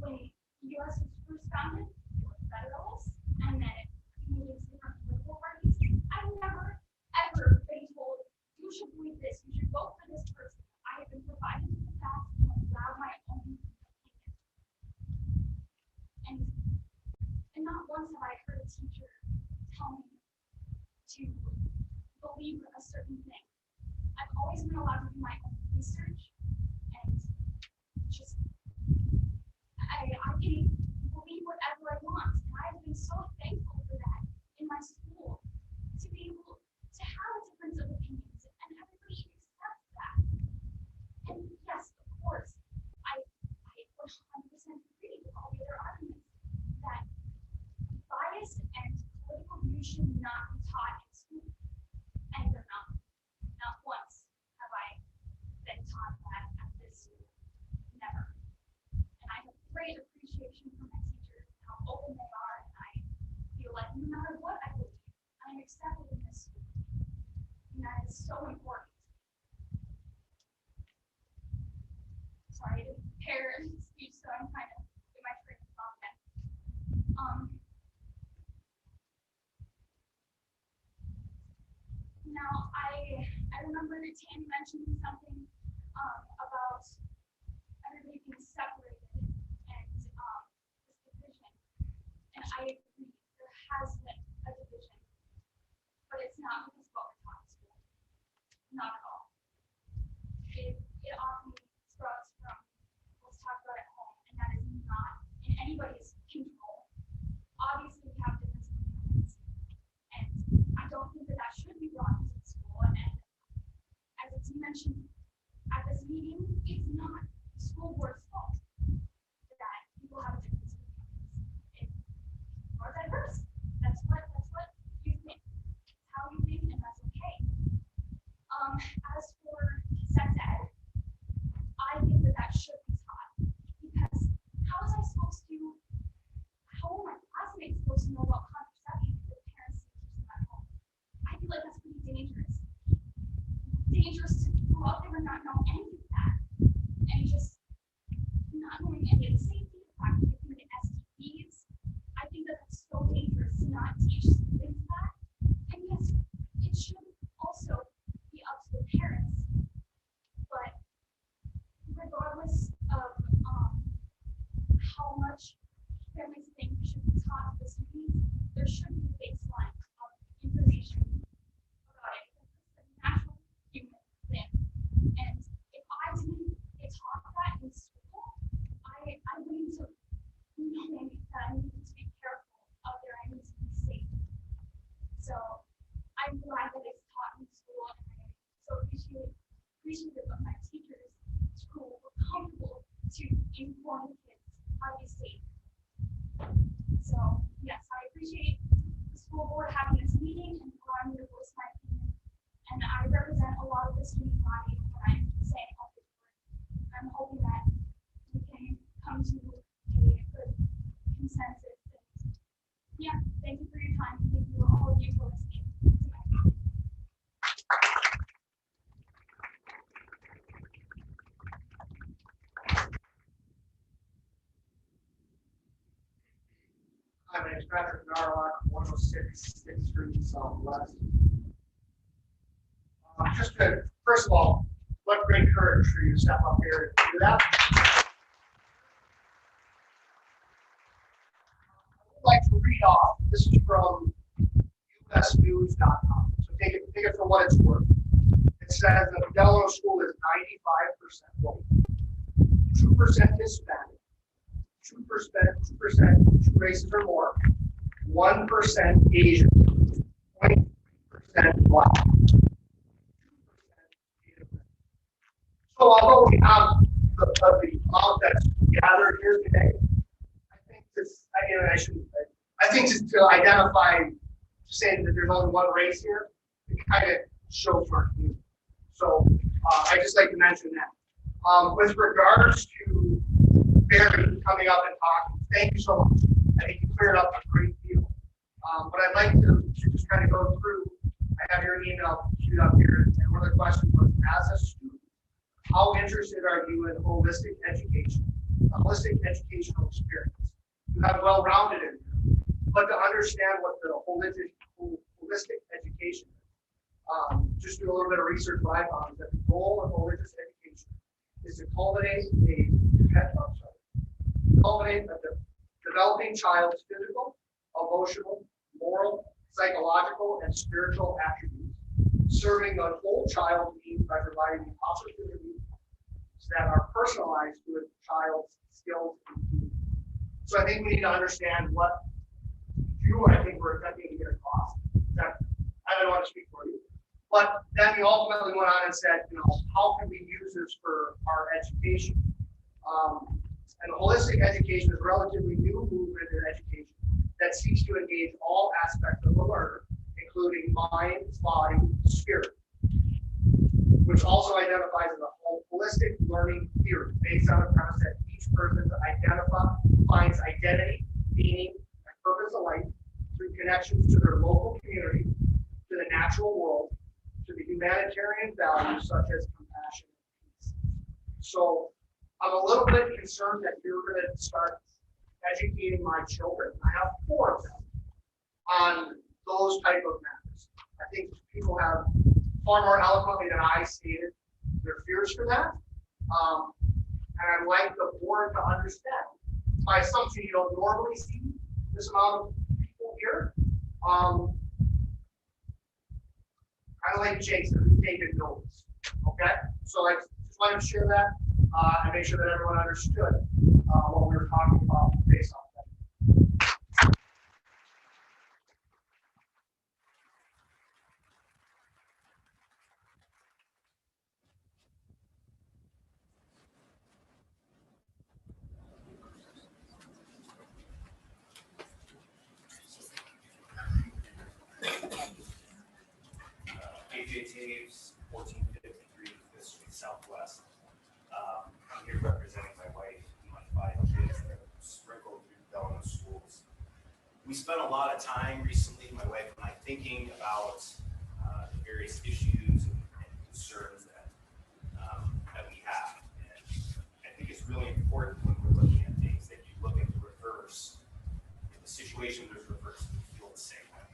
when the U.S. was first founded, it was Federalists, and then it moved into different political parties. I've never, ever been told, you should believe this, you should vote for this person. I have been provided with the facts and allowed my own opinion. And not once have I heard a teacher tell me to believe a certain thing. I've always been allowed to do my own research and just I can believe whatever I want. And I've been so thankful for that in my school, to be able to have a difference of opinions, and everybody accepts that. And yes, of course, I 100% agree with all the other arguments that bias and political views should not be taught in school. And they're not. Not once have I been taught that at this school. Never. And I have great appreciation for my teachers and how open they are, and I feel like no matter what I believe, I'm accepted in this school. And that is so important. sorry, I didn't prepare a speech, so I'm kind of in my train of thought then. Now, I remember that Tammy mentioned something about everybody being separated and this division. And I agree, there has been a division, but it's not because of what we're taught in school. Not at all. It often sprouts from what's talked about at home, and that is not in anybody's control. Obviously, we have different opinions, and I don't think that that should be brought into the school. And as it's mentioned at this meeting, it's not the school board's fault that people have a difference of opinions. It's more diverse. That's what you think. It's how you think, and that's okay. As for sex ed, I think that should be taught, because how was I supposed to, how are my classmates supposed to know about contraception if their parents teach them at home? I feel like that's pretty dangerous. Dangerous to go out there and not know any of that, and just not knowing any of the safety factors, if you get STDs. I think that that's so dangerous to not teach students that. And yes, it should also be up to the parents. But regardless of how much families think should be taught to the students, there should be a baseline of information about it. It's a natural human thing. And if I didn't get taught that in school, I wouldn't have known that I needed to be careful out there. I need to be safe. So I'm glad that it's taught in school, and I so appreciative of my teachers who were comfortable to inform the kids how to be safe. So yes, I appreciate the school board having this meeting and allowing me to voice my opinion. And I represent a lot of the student body when I'm saying all this work. I'm hoping that we can come to a good consensus. And yeah, thank you for your time. Thank you all of you for listening to my talk. Hi, my name is Patrick Narlock, 106 6th Street Southwest. Just to, first of all, what great courage for you to step up here and do that. I would like to read off, this is from usnews.com, so take it for what it's worth. It says that the Delano School is 95% white, 2% Hispanic, 2% two races or more, 1% Asian, 0.3% Black, 2% Native. So although we have the amount that's gathered here today, I think this, I think to identify, saying that there's only one race here, it kind of shows our community. So I just like to mention that. With regards to Barry coming up and talking, thank you so much. I think you cleared up a great deal. But I'd like to just kind of go through, I have your email queued up here, and one of the questions was, as a student, how interested are you in holistic education, a holistic educational experience? You have well-rounded in here, but to understand what the holistic education is. Just do a little bit of research. What I found is that the goal of religious education is to cultivate a developing child's physical, emotional, moral, psychological, and spiritual attributes, serving the whole child's needs by providing the opportunities that are personalized to a child's skills and needs. So I think we need to understand what I think we're attempting to get across. I don't want to speak for you. But then he ultimately went on and said, how can we use this for our education? And holistic education is a relatively new movement in education that seeks to engage all aspects of the learner, including mind, body, spirit, which also identifies as a holistic learning theory based on the premise that each person finds identity, meaning, and purpose of life through connections to their local community, to the natural world, to the humanitarian values such as compassion and peace. So I'm I'm a little bit concerned that you're gonna start educating my children. I have 4 of them on those type of matters. I think people have far more eloquently than I stated their fears for that. And I'd like the board to understand. By assumption, you don't normally see this amount of people here. I like Jason, taking notes, okay? So I just wanted to share that, and make sure that everyone understood, what we were talking about based on that. AJ Taves, 1453 Fifth Street Southwest. I'm here representing my wife and my 5 kids that are sprinkled through Delano schools. We spent a lot of time recently, my wife and I, thinking about the various issues and concerns that we have. And I think it's really important when we're looking at things that you look at the reverse. If the situation was reversed, we feel the same way.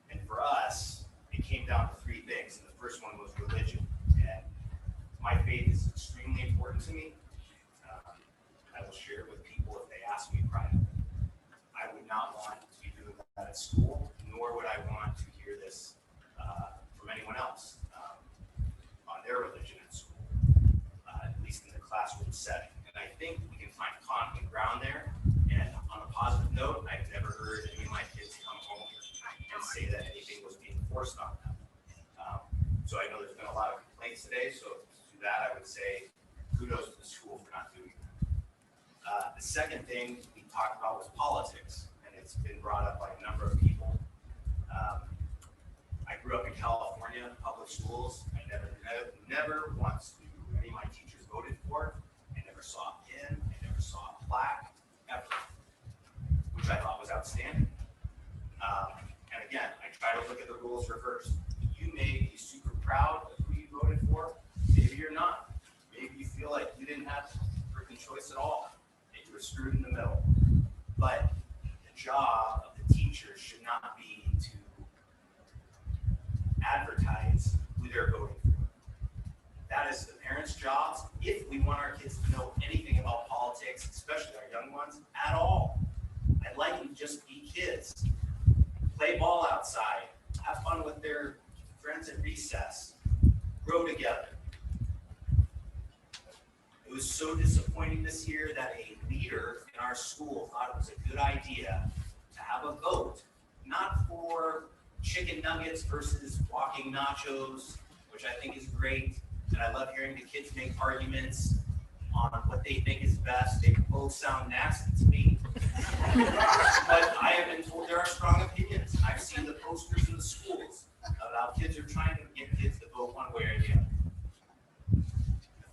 And for us, it came down to 3 things, and the first one was religion. And my faith is extremely important to me. I will share it with people if they ask me privately. I would not want to be doing that at school, nor would I want to hear this from anyone else on their religion at school, at least in the classroom setting. And I think we can find common ground there. And on a positive note, I've never heard any of my kids come home and say that anything was being forced on them. So I know there's been a lot of complaints today, so to that I would say kudos to the school for not doing that. The second thing we talked about was politics, and it's been brought up by a number of people. I grew up in California, public schools. I never once knew who any of my teachers voted for. I never saw a pin, I never saw a plaque, ever, which I thought was outstanding. And again, I try to look at the rules reversed. You may be super proud of who you voted for. Maybe you're not. Maybe you feel like you didn't have freaking choice at all. Maybe you were screwed in the middle. But the job of the teacher should not be to advertise who they're voting for. That is the parents' jobs. If we want our kids to know anything about politics, especially our young ones, at all, I'd like them to just be kids. Play ball outside, have fun with their friends at recess, grow together. It was so disappointing this year that a leader in our school thought it was a good idea to have a vote, not for chicken nuggets versus walking nachos, which I think is great. And I love hearing the kids make arguments on what they think is best. They both sound nasty to me. But I have been told there are strong opinions. I've seen the posters in the schools about kids are trying to get kids to vote one way or the other. The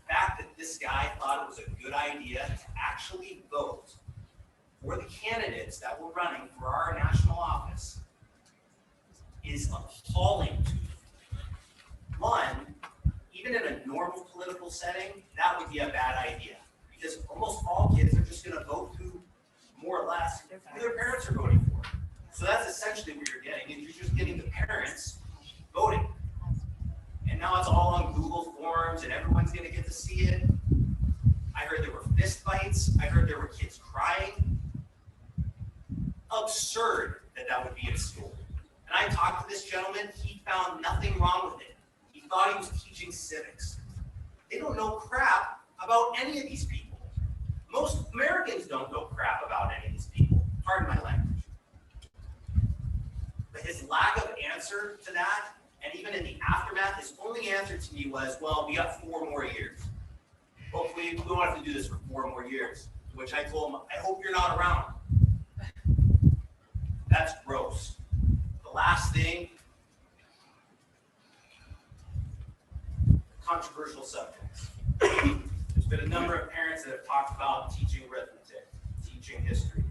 fact that this guy thought it was a good idea to actually vote for the candidates that were running for our national office is appalling to me. One, even in a normal political setting, that would be a bad idea because almost all kids are just going to vote who more or less who their parents are voting for. So that's essentially what you're getting, is you're just getting the parents voting. And now it's all on Google Forms and everyone's going to get to see it. I heard there were fist fights. I heard there were kids crying. Absurd that that would be in school. And I talked to this gentleman. He found nothing wrong with it. He thought he was teaching civics. They don't know crap about any of these people. Most Americans don't know crap about any of these people. Pardon my language. But his lack of answer to that, and even in the aftermath, his only answer to me was, well, we got 4 more years. Hopefully, we don't have to do this for 4 more years. Which I told him, I hope you're not around. That's gross. The last thing, controversial subjects. There's been a number of parents that have talked about teaching arithmetic, teaching history,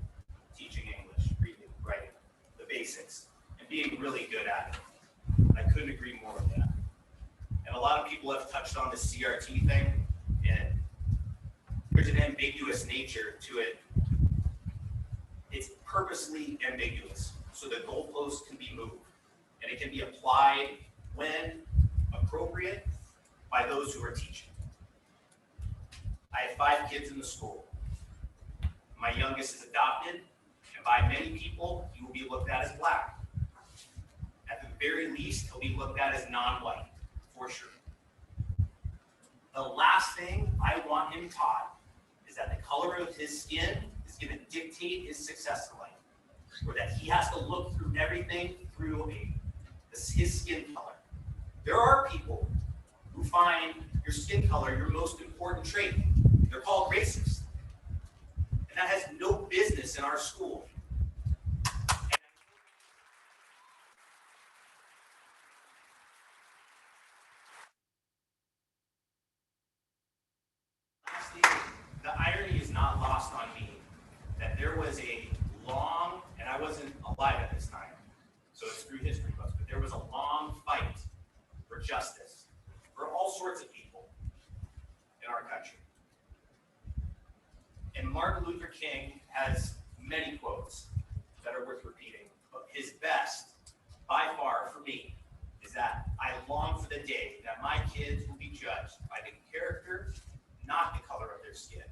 teaching English, reading, writing, the basics, and being really good at it. I couldn't agree more with that. And a lot of people have touched on the CRT thing, and there's an ambiguous nature to it. It's purposely ambiguous, so the goalposts can be moved, and it can be applied when appropriate by those who are teaching. I have 5 kids in the school. My youngest is adopted, and by many people, he will be looked at as black. At the very least, he'll be looked at as non-white, for sure. The last thing I want him taught is that the color of his skin is going to dictate his success in life, or that he has to look through everything through his skin color. There are people who find your skin color your most important trait. They're called racist. And that has no business in our school. Lastly, the irony is not lost on me that there was a long, and I wasn't alive at this time, so it's through history books, but there was a long fight for justice for all sorts of people in our country. And Martin Luther King has many quotes that are worth repeating, but his best, by far for me, is that I long for the day that my kids will be judged by the character, not the color of their skin,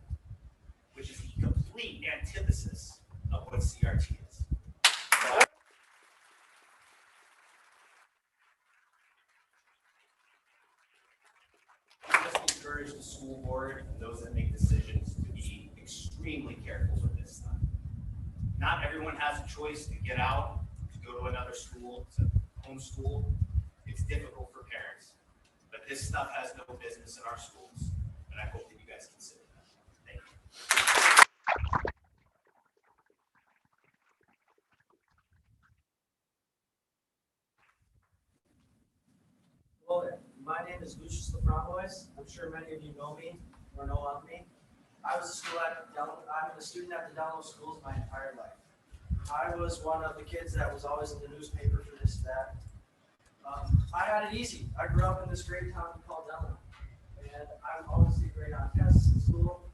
which is the complete antithesis of what CRT is. I just encourage the school board and those that make decisions to be extremely careful with this stuff. Not everyone has a choice to get out, to go to another school, to homeschool. It's difficult for parents, but this stuff has no business in our schools, and I hope that you guys consider that. Thank you. Hello there. My name is Lucius Laframboise. I'm sure many of you know me or know of me. I'm a student at the Delano schools my entire life. I was one of the kids that was always in the newspaper for this, that. I had it easy. I grew up in this great town called Delano, and I always did great on tests in school.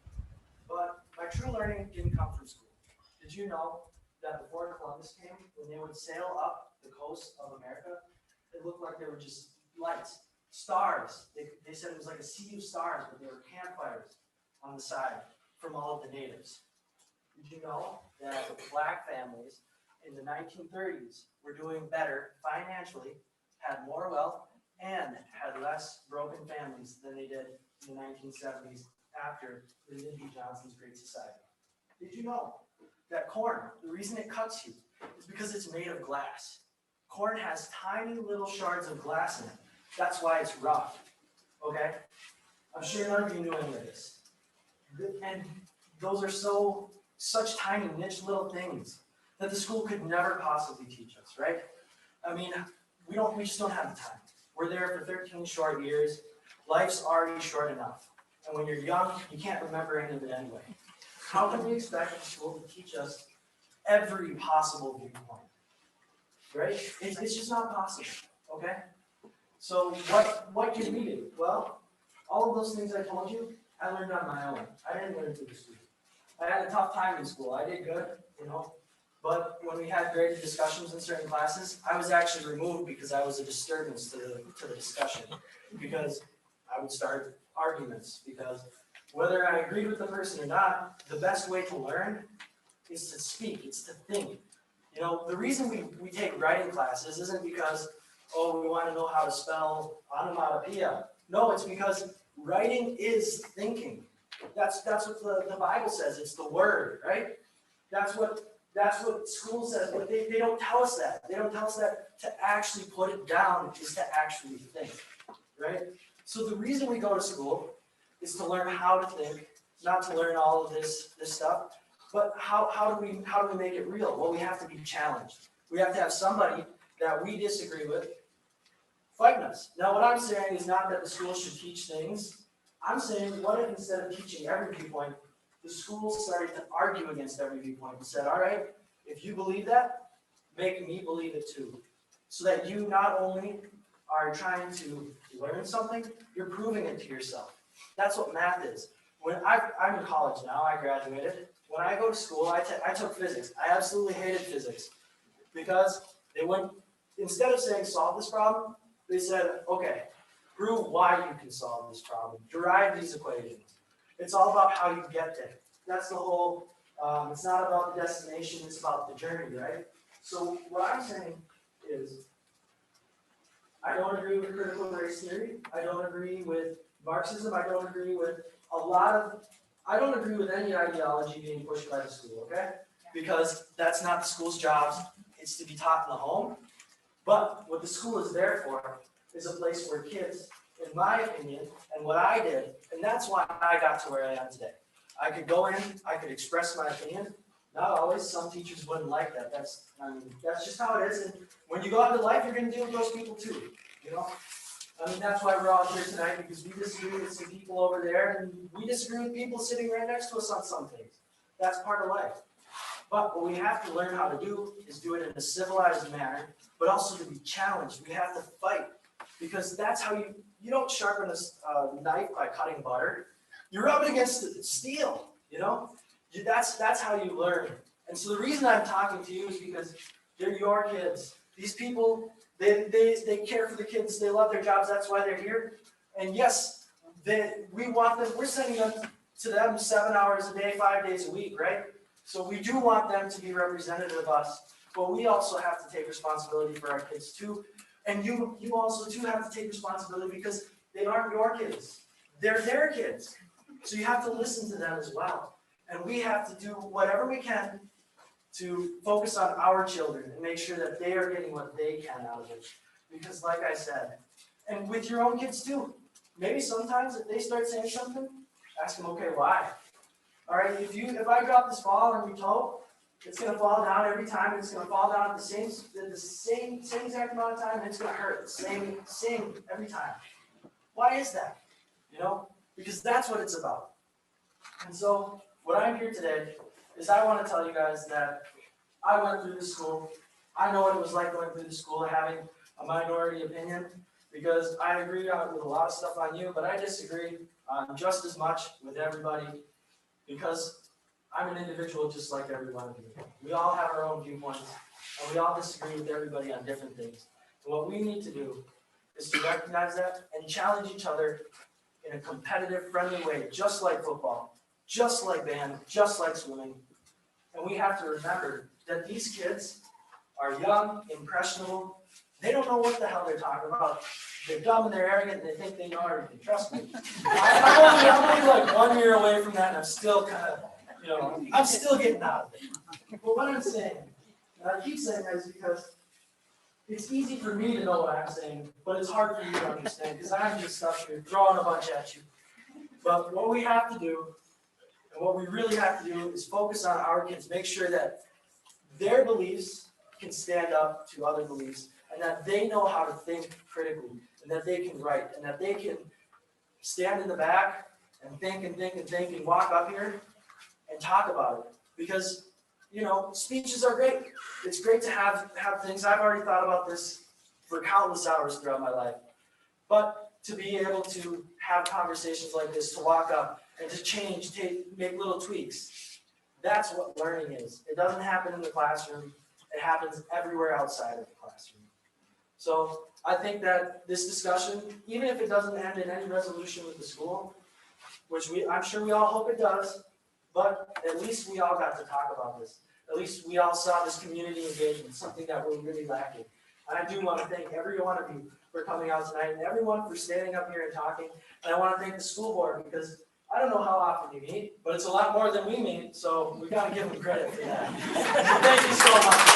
But my true learning didn't come from school. Did you know that before Columbus came, when they would sail up the coast of America, it looked like they were just lights, stars. They said it was like a sea of stars, but they were campfires on the side from all of the natives. Did you know that black families in the 1930s were doing better financially, had more wealth, and had less broken families than they did in the 1970s after Lyndon B. Johnson's Great Society? Did you know that corn, the reason it cuts you is because it's made of glass? Corn has tiny little shards of glass in it. That's why it's rough, okay? I'm sure none of you knew any of this. And those are such tiny niche little things that the school could never possibly teach us, right? I mean, we just don't have the time. We're there for 13 short years. Life's already short enough. And when you're young, you can't remember any of it anyway. How can we expect the school to teach us every possible viewpoint? Right? It's just not possible, okay? So what can we do? Well, all of those things I told you, I learned on my own. I didn't learn through the school. I had a tough time in school. I did good, but when we had graded discussions in certain classes, I was actually removed because I was a disturbance to the discussion, because I would start arguments, because whether I agreed with the person or not, the best way to learn is to speak, it's to think. The reason we take writing classes isn't because, we want to know how to spell onomatopoeia. No, it's because writing is thinking. That's what the Bible says. It's the word, right? That's what school says, but they don't tell us that. They don't tell us that to actually put it down is to actually think, right? So the reason we go to school is to learn how to think, not to learn all of this stuff. But how do we make it real? Well, we have to be challenged. We have to have somebody that we disagree with fighting us. Now, what I'm saying is not that the school should teach things. I'm saying, what if instead of teaching every viewpoint, the school started to argue against every viewpoint and said, all right, if you believe that, make me believe it too. So that you not only are trying to learn something, you're proving it to yourself. That's what math is. I'm in college now, I graduated. When I go to school, I took physics. I absolutely hated physics because they went, instead of saying solve this problem, they said, okay, prove why you can solve this problem, derive these equations. It's all about how you get there. That's the whole, it's not about the destination, it's about the journey, right? So what I'm saying is, I don't agree with critical race theory. I don't agree with Marxism. I don't agree with I don't agree with any ideology being pushed by the school, okay? Because that's not the school's job. It's to be taught in the home. But what the school is there for is a place where kids, in my opinion, and what I did, and that's why I got to where I am today. I could go in, I could express my opinion. Not always, some teachers wouldn't like that. That's just how it is. And when you go out into life, you're going to deal with those people too, you know? I mean, that's why we're all here tonight, because we disagree with some people over there, and we disagree with people sitting right next to us on some things. That's part of life. But what we have to learn how to do is do it in a civilized manner, but also to be challenged. We have to fight, because that's how you don't sharpen a knife by cutting butter. You rub it against steel, you know? That's how you learn. And so the reason I'm talking to you is because they're your kids. These people, they care for the kids, they love their jobs, that's why they're here. And yes, we want them, we're sending them to them 7 hours a day, 5 days a week, right? So we do want them to be representative of us, but we also have to take responsibility for our kids too. And you also too have to take responsibility because they aren't your kids, they're their kids. So you have to listen to them as well. And we have to do whatever we can to focus on our children and make sure that they are getting what they can out of it. Because like I said, and with your own kids too, maybe sometimes if they start saying something, ask them, okay, why? All right, if I drop this ball on your toe, it's gonna fall down every time, and it's gonna fall down at the same exact amount of time, and it's gonna hurt the same every time. Why is that? You know, because that's what it's about. And so what I'm here today is I want to tell you guys that I went through the school. I know what it was like going through the school, having a minority opinion, because I agree with a lot of stuff on you, but I disagree just as much with everybody, because I'm an individual just like every one of you. We all have our own viewpoints, and we all disagree with everybody on different things. And what we need to do is to recognize that and challenge each other in a competitive, friendly way, just like football, just like band, just like swimming. And we have to remember that these kids are young, impressionable. They don't know what the hell they're talking about. They're dumb and they're arrogant and they think they know everything. Trust me. I'm only like 1 year away from that, and I'm still kind of, I'm still getting out of it. But what I'm saying, and I keep saying that is because it's easy for me to know what I'm saying, but it's hard for you to understand because I'm just up here throwing a bunch at you. But what we have to do, and what we really have to do, is focus on our kids, make sure that their beliefs can stand up to other beliefs, and that they know how to think critically, and that they can write, and that they can stand in the back and think and think and think and walk up here and talk about it. Because, speeches are great. It's great to have things. I've already thought about this for countless hours throughout my life. But to be able to have conversations like this, to walk up and to change, make little tweaks, that's what learning is. It doesn't happen in the classroom. It happens everywhere outside of the classroom. So I think that this discussion, even if it doesn't end in any resolution with the school, which I'm sure we all hope it does, but at least we all got to talk about this. At least we all saw this community engagement, something that we're really lacking. And I do want to thank every one of you for coming out tonight, and everyone for standing up here and talking. And I want to thank the school board, because I don't know how often you meet, but it's a lot more than we meet, so we got to give them credit for that. Thank you so much.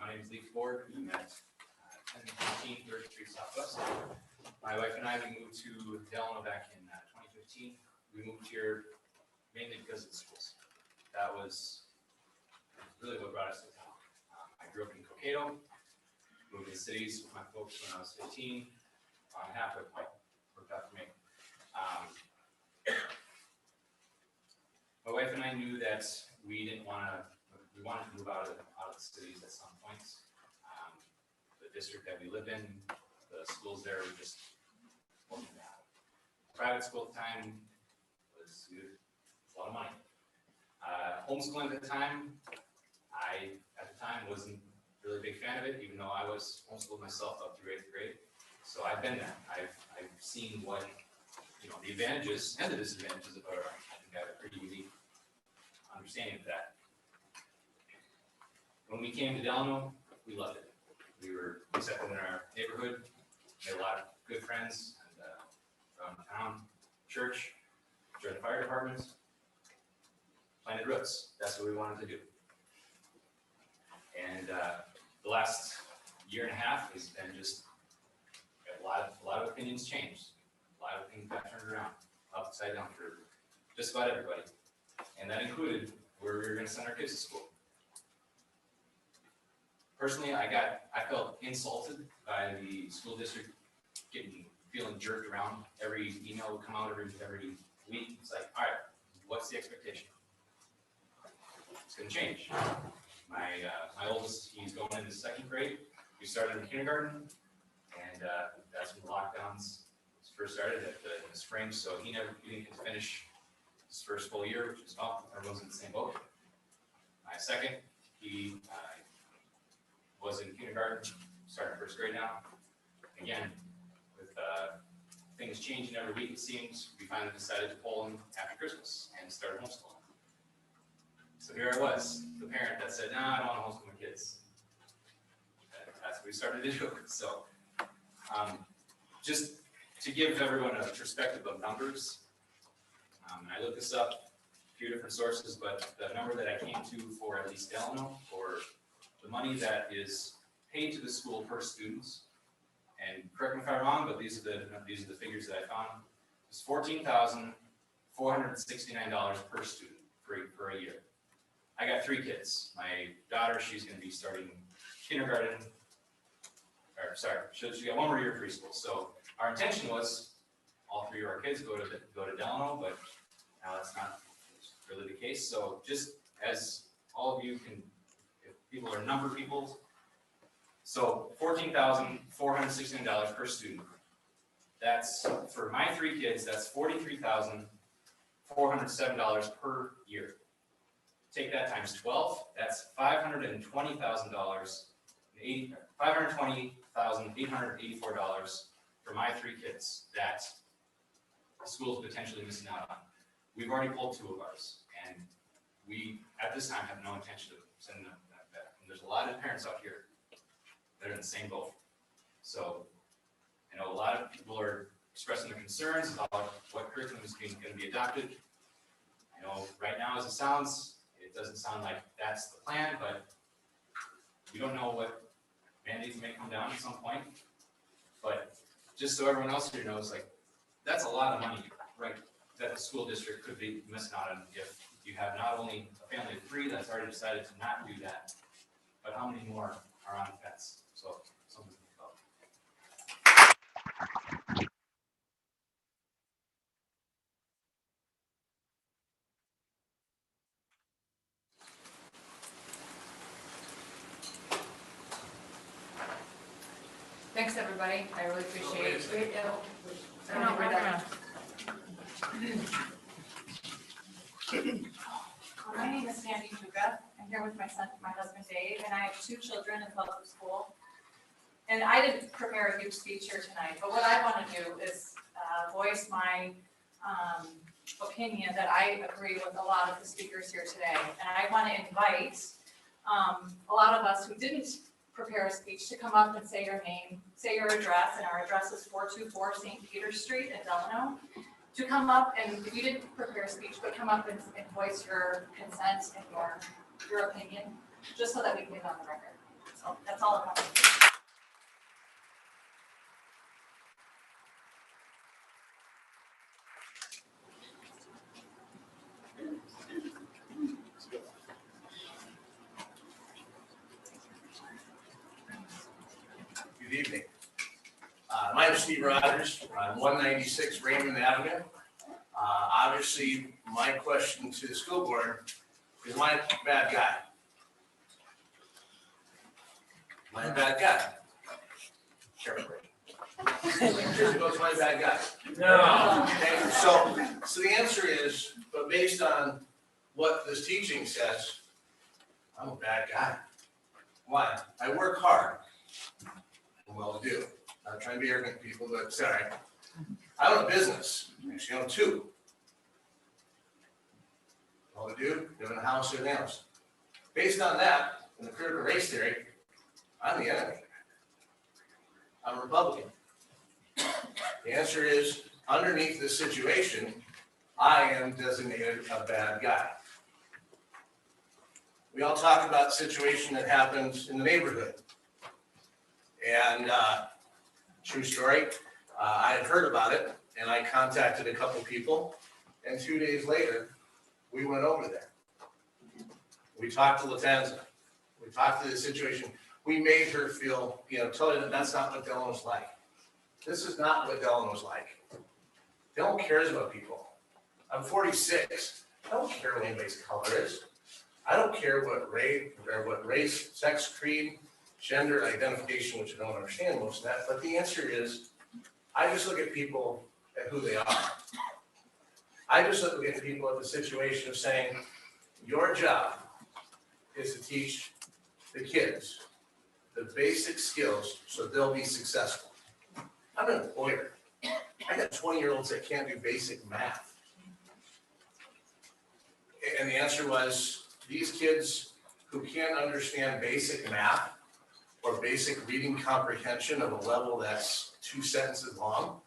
My name is Lee Ford. We met 1015 3rd Street Southwest. My wife and I, we moved to Delano back in 2015. We moved here mainly because of the schools. That was really what brought us to town. I grew up in Cokato, moved to the cities with my folks when I was 15. On a halfway point, worked out for me. My wife and I knew that we wanted to move out of the cities at some point. The district that we live in, the schools there were just wasn't bad. Private school at the time was a lot of money. Homeschooling at the time, I wasn't really a big fan of it, even though I was homeschooled myself up through 8th grade. So I've been there. I've seen what, the advantages and the disadvantages of it. I think I have a pretty unique understanding of that. When we came to Delano, we loved it. We were accepted in our neighborhood, made a lot of good friends, and around town, church, joined the fire departments, planted roots. That's what we wanted to do. And the last year and a half has been just a lot of opinions changed. A lot of things got turned around, upside down for just about everybody. And that included where we were going to send our kids to school. Personally, I felt insulted by the school district feeling jerked around. Every email would come out every week. It's like, all right, what's the expectation? It's going to change. My oldest, he's going into 2nd grade. We started in kindergarten, and that's when the lockdowns first started in the spring. So he didn't get to finish his first full year, which is well, everyone's in the same boat. My second, he was in kindergarten, starting 1st grade now. Again, with things changing every week, it seems, we finally decided to pull him after Christmas and start homeschooling. So here I was, the parent that said, "No, I don't want to homeschool my kids." That's what we started to do. So just to give everyone a perspective of numbers, I looked this up, a few different sources, but the number that I came to for at least Delano, for the money that is paid to the school per student, and correct me if I'm wrong, but these are the figures that I found, it's $14,469 per student for a year. I got 3 kids. My daughter, she's going to be starting kindergarten, she got 1 more year of preschool. So our intention was all 3 of our kids go to Delano, but now that's not really the case. So just as all of you can, if people are number people, so $14,469 per student. That's, for my 3 kids, that's $43,407 per year. Take that times 12, that's $520,884 for my 3 kids that the school's potentially missing out on. We've already pulled 2 of ours, and we, at this time, have no intention of sending them back. And there's a lot of parents out here that are in the same boat. So, I know a lot of people are expressing their concerns about what curriculum is going to be adopted. I know right now, as it sounds, it doesn't sound like that's the plan, but we don't know what mandates may come down at some point. But just so everyone else here knows, like, that's a lot of money, right, that the school district could be missing out on if you have not only a family of 3 that's already decided to not do that, but how many more are on the fence? So, something to think about. Thanks, everybody. I really appreciate it. My name is Sandy Tuka. I'm here with my husband Dave, and I have 2 children in public school. And I didn't prepare a huge speech here tonight, but what I want to do is voice my opinion that I agree with a lot of the speakers here today. And I want to invite a lot of us who didn't prepare a speech to come up and say your name, say your address, and our address is 424 St. Peter Street in Delano. To come up and, if you didn't prepare a speech, but come up and voice your consent and your opinion, just so that we can get it on the record. So that's all I want to do. Good evening. My name is Steve Rogers. I'm 196 Raymond Avenue. Obviously, my question to the school board is, am I a bad guy? Am I a bad guy? Carefully. Seriously, what's my bad guy? No. Okay, so the answer is, but based on what this teaching says, I'm a bad guy. Why? I work hard. I'm well to do. Not trying to be arrogant, people, but sorry. I own a business. Actually, I own two. Well to do, live in a house, everything else. Based on that, in the critical race theory, I'm the enemy. I'm a Republican. The answer is, underneath this situation, I am designated a bad guy. We all talk about the situation that happens in the neighborhood. And true story, I had heard about it and I contacted a couple people, and 2 days later, we went over there. We talked to Latanza. We talked to the situation. We made her feel, tell her that that's not what Delano's like. This is not what Delano's like. Delano cares about people. I'm 46. I don't care what anybody's color is. I don't care what race, sex, creed, gender, identification, which I don't understand most of that, but the answer is, I just look at people at who they are. I just look at people at the situation of saying, your job is to teach the kids the basic skills so they'll be successful. I'm an employer. I got 20-year-olds that can't do basic math. And the answer was, these kids who can't understand basic math or basic reading comprehension of a level that's 2 sentences long,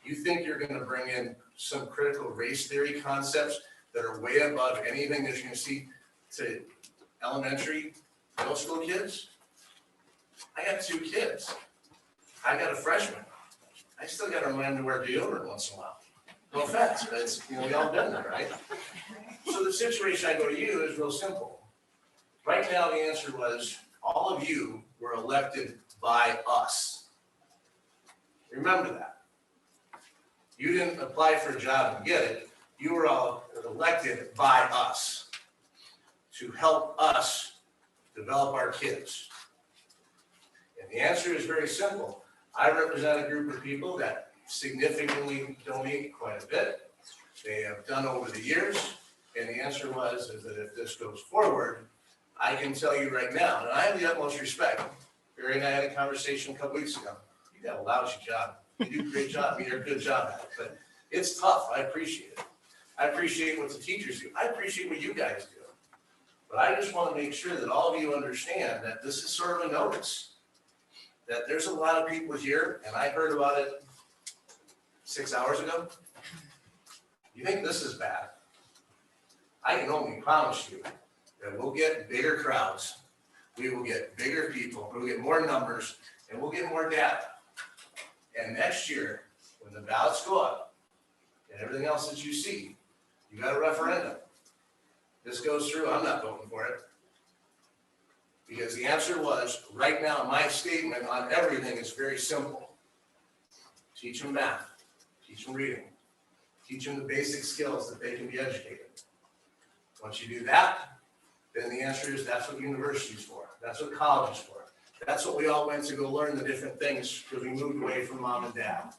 you think you're going to bring in some critical race theory concepts that are way above anything that you're going to see to elementary, middle school kids? I got 2 kids. I got a freshman. I still got to remind him to wear deodorant once in a while. No offense, but it's, we all done that, right? So the situation I go to you is real simple. Right now, the answer was, all of you were elected by us. Remember that. You didn't apply for a job and get it. You were all elected by us to help us develop our kids. And the answer is very simple. I represent a group of people that significantly donate quite a bit. They have done over the years. And the answer was is that if this goes forward, I can tell you right now, and I have the utmost respect. Barry and I had a conversation a couple weeks ago. You got a lousy job. You do a great job. You do a good job at it. But it's tough. I appreciate it. I appreciate what the teachers do. I appreciate what you guys do. But I just want to make sure that all of you understand that this is sort of a notice. That there's a lot of people here, and I heard about it 6 hours ago. You think this is bad? I can only promise you that we'll get bigger crowds, we will get bigger people, we'll get more numbers, and we'll get more data. And next year, when the ballots go up and everything else that you see, you got a referendum. This goes through, I'm not voting for it. Because the answer was, right now, my statement on everything is very simple. Teach them math, teach them reading, teach them the basic skills that they can be educated. Once you do that, then the answer is that's what university is for. That's what college is for. That's what we all went to go learn the different things because we moved away from mom and dad.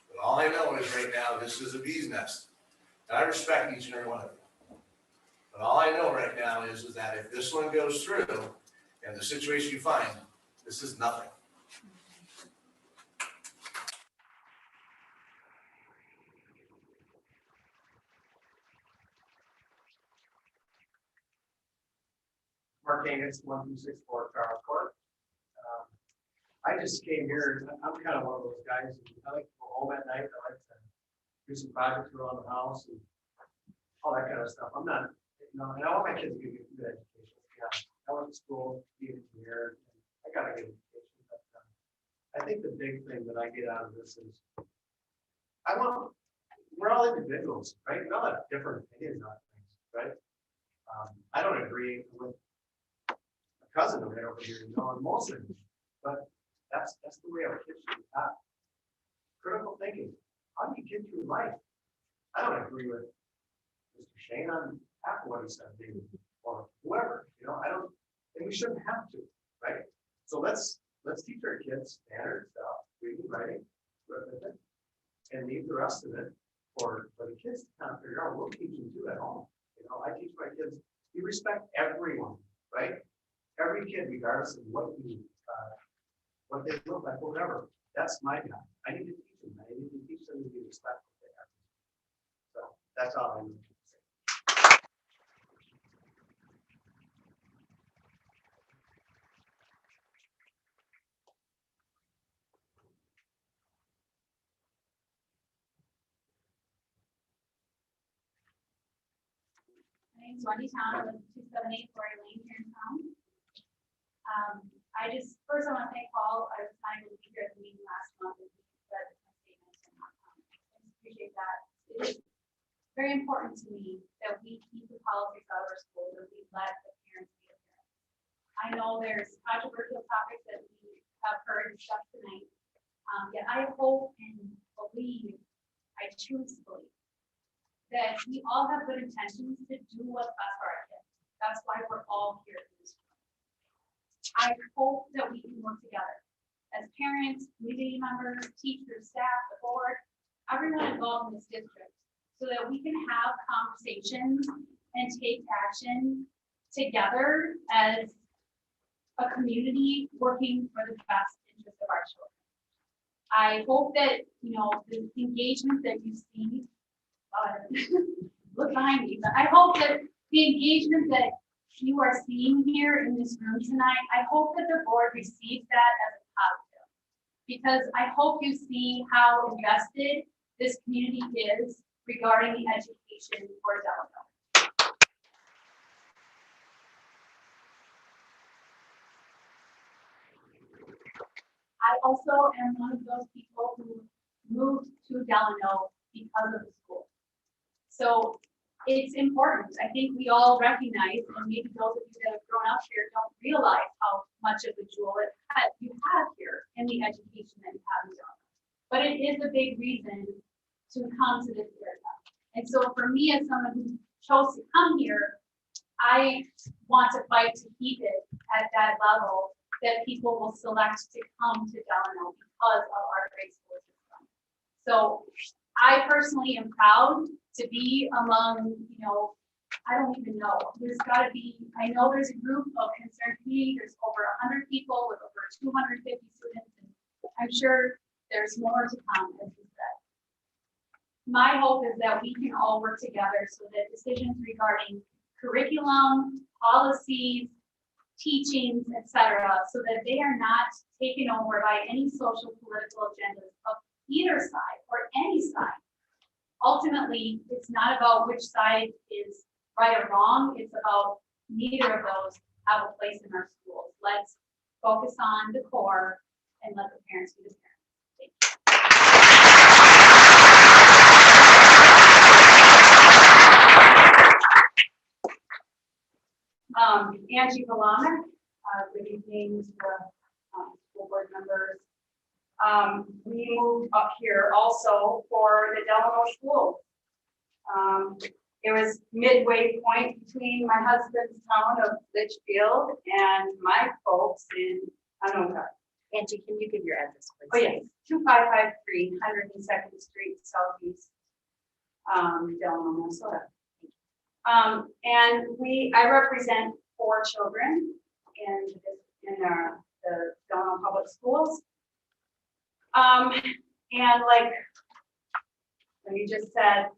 But all I know is right now, this is a bee's nest. And I respect each and every one of you. But all I know right now is that if this one goes through and the situation you find, this is nothing. Mark Angus, 1264 Charles Court. I just came here, I'm kind of one of those guys, I like to go home at night, I like to do some projects around the house and all that kind of stuff. I'm not, and I want my kids to get a good education. Yeah, I went to school, be an engineer, I got a good education, but I think the big thing that I get out of this is, we're all individuals, right? We all have different opinions on things, right? I don't agree with cousin of over here, on most things, but that's the way our kids should be taught. Critical thinking. How do you get through life? I don't agree with Mr. Shane on half of what he said, David, or whoever, I don't, and we shouldn't have to, right? So let's teach our kids standard stuff, reading, writing, arithmetic, and leave the rest of it for the kids to kind of figure out. We'll teach them too at home. I teach my kids, you respect everyone, right? Every kid, regardless of what they look like, whatever. That's my job. I need to teach them. I need to teach them to be respectful. So that's all I need to say. My name's Wendy Town, I live at 278 Quarry Lane here in town. First I want to thank Paul. I was trying to be here at the meeting last month and he said my statements and I just appreciate that. It is very important to me that we keep the politics out of our schools and we let the parents be the parents. I know there's controversial topics that we have heard discussed tonight. Yet I hope and believe, I choose to believe, that we all have good intentions to do what's best for our kids. That's why we're all here in this room. I hope that we can work together as parents, community members, teachers, staff, the board, everyone involved in this district, so that we can have conversations and take action together as a community working for the best interest of our children. I hope that, the engagement that you see, look behind me, but I hope that the engagement that you are seeing here in this room tonight, I hope that the board receives that as a positive, because I hope you see how invested this community is regarding the education for Delano. I also am one of those people who moved to Delano because of the school. So it's important. I think we all recognize, and maybe those of you that have grown up here don't realize how much of a jewel you have here in the education that you have in Delano. But it is a big reason to come to this area. And so for me, as someone who chose to come here, I want to fight to keep it at that level that people will select to come to Delano because of our great school system. So I personally am proud to be among, I don't even know. There's got to be, I know there's a group of concerned community. There's over 100 people with over 250 students. And I'm sure there's more to come, as you said. My hope is that we can all work together so that decisions regarding curriculum, policies, teachings, etc., so that they are not taken over by any social political agendas of either side or any side. Ultimately, it's not about which side is right or wrong. It's about neither of those have a place in our schools. Let's focus on the core and let the parents be the parents. Thank you. Angie Galamic, good evening to the school board members. We moved up here also for the Delano School. It was midway point between my husband's town of Litchfield and my folks in Anoka. Angie, can you give your address, please? Oh, yes, 2553 102nd Street Southeast, Delano, Minnesota. And I represent 4 children in the Delano Public Schools. And like you just said,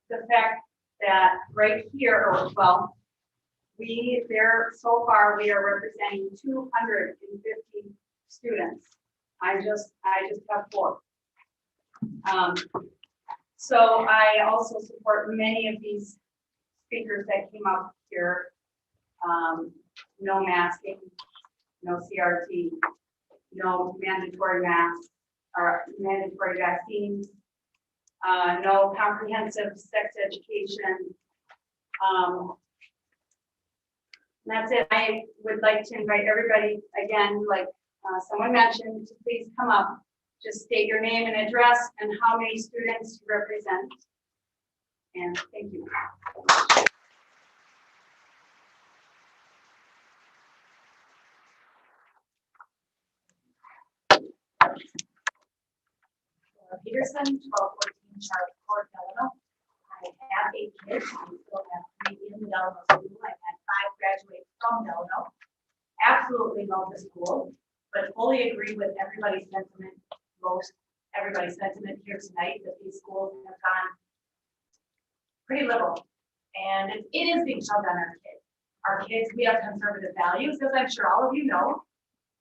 the fact that right here, so far we are representing 250 students. I just have 4. So I also support many of these speakers that came up here. No masking, no CRT, no mandatory masks or mandatory vaccines, no comprehensive sex education. That's it. I would like to invite everybody again, like someone mentioned, to please come up. Just state your name and address and how many students you represent. And thank you. Laura Peterson, 1214 Charlotte Court, Delano. I have 8 kids. I still have 3 in the Delano school. I've had 5 graduate from Delano. Absolutely love the school, but fully agree with everybody's sentiment, most everybody's sentiment here tonight, that these schools have gone pretty liberal. And it is being shoved on our kids. Our kids, we have conservative values, as I'm sure all of you know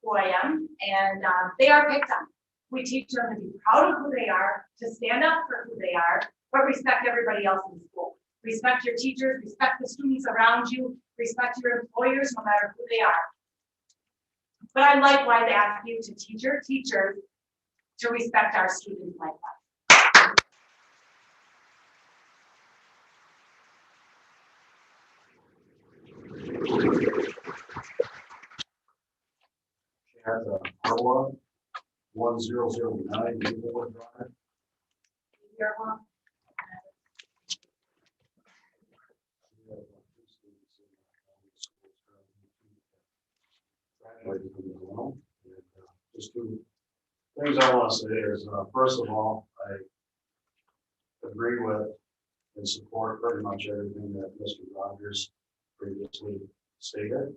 who I am, and they are picked on. We teach them to be proud of who they are, to stand up for who they are, but respect everybody else in the school. Respect your teachers, respect the students around you, respect your employers, no matter who they are. But I likewise ask you to teach your teachers to respect our students likewise. Has a Iowa 1009 Newport Drive. Your one. Just two things I want to say is, first of all, I agree with and support pretty much everything that Mr. Rogers previously stated.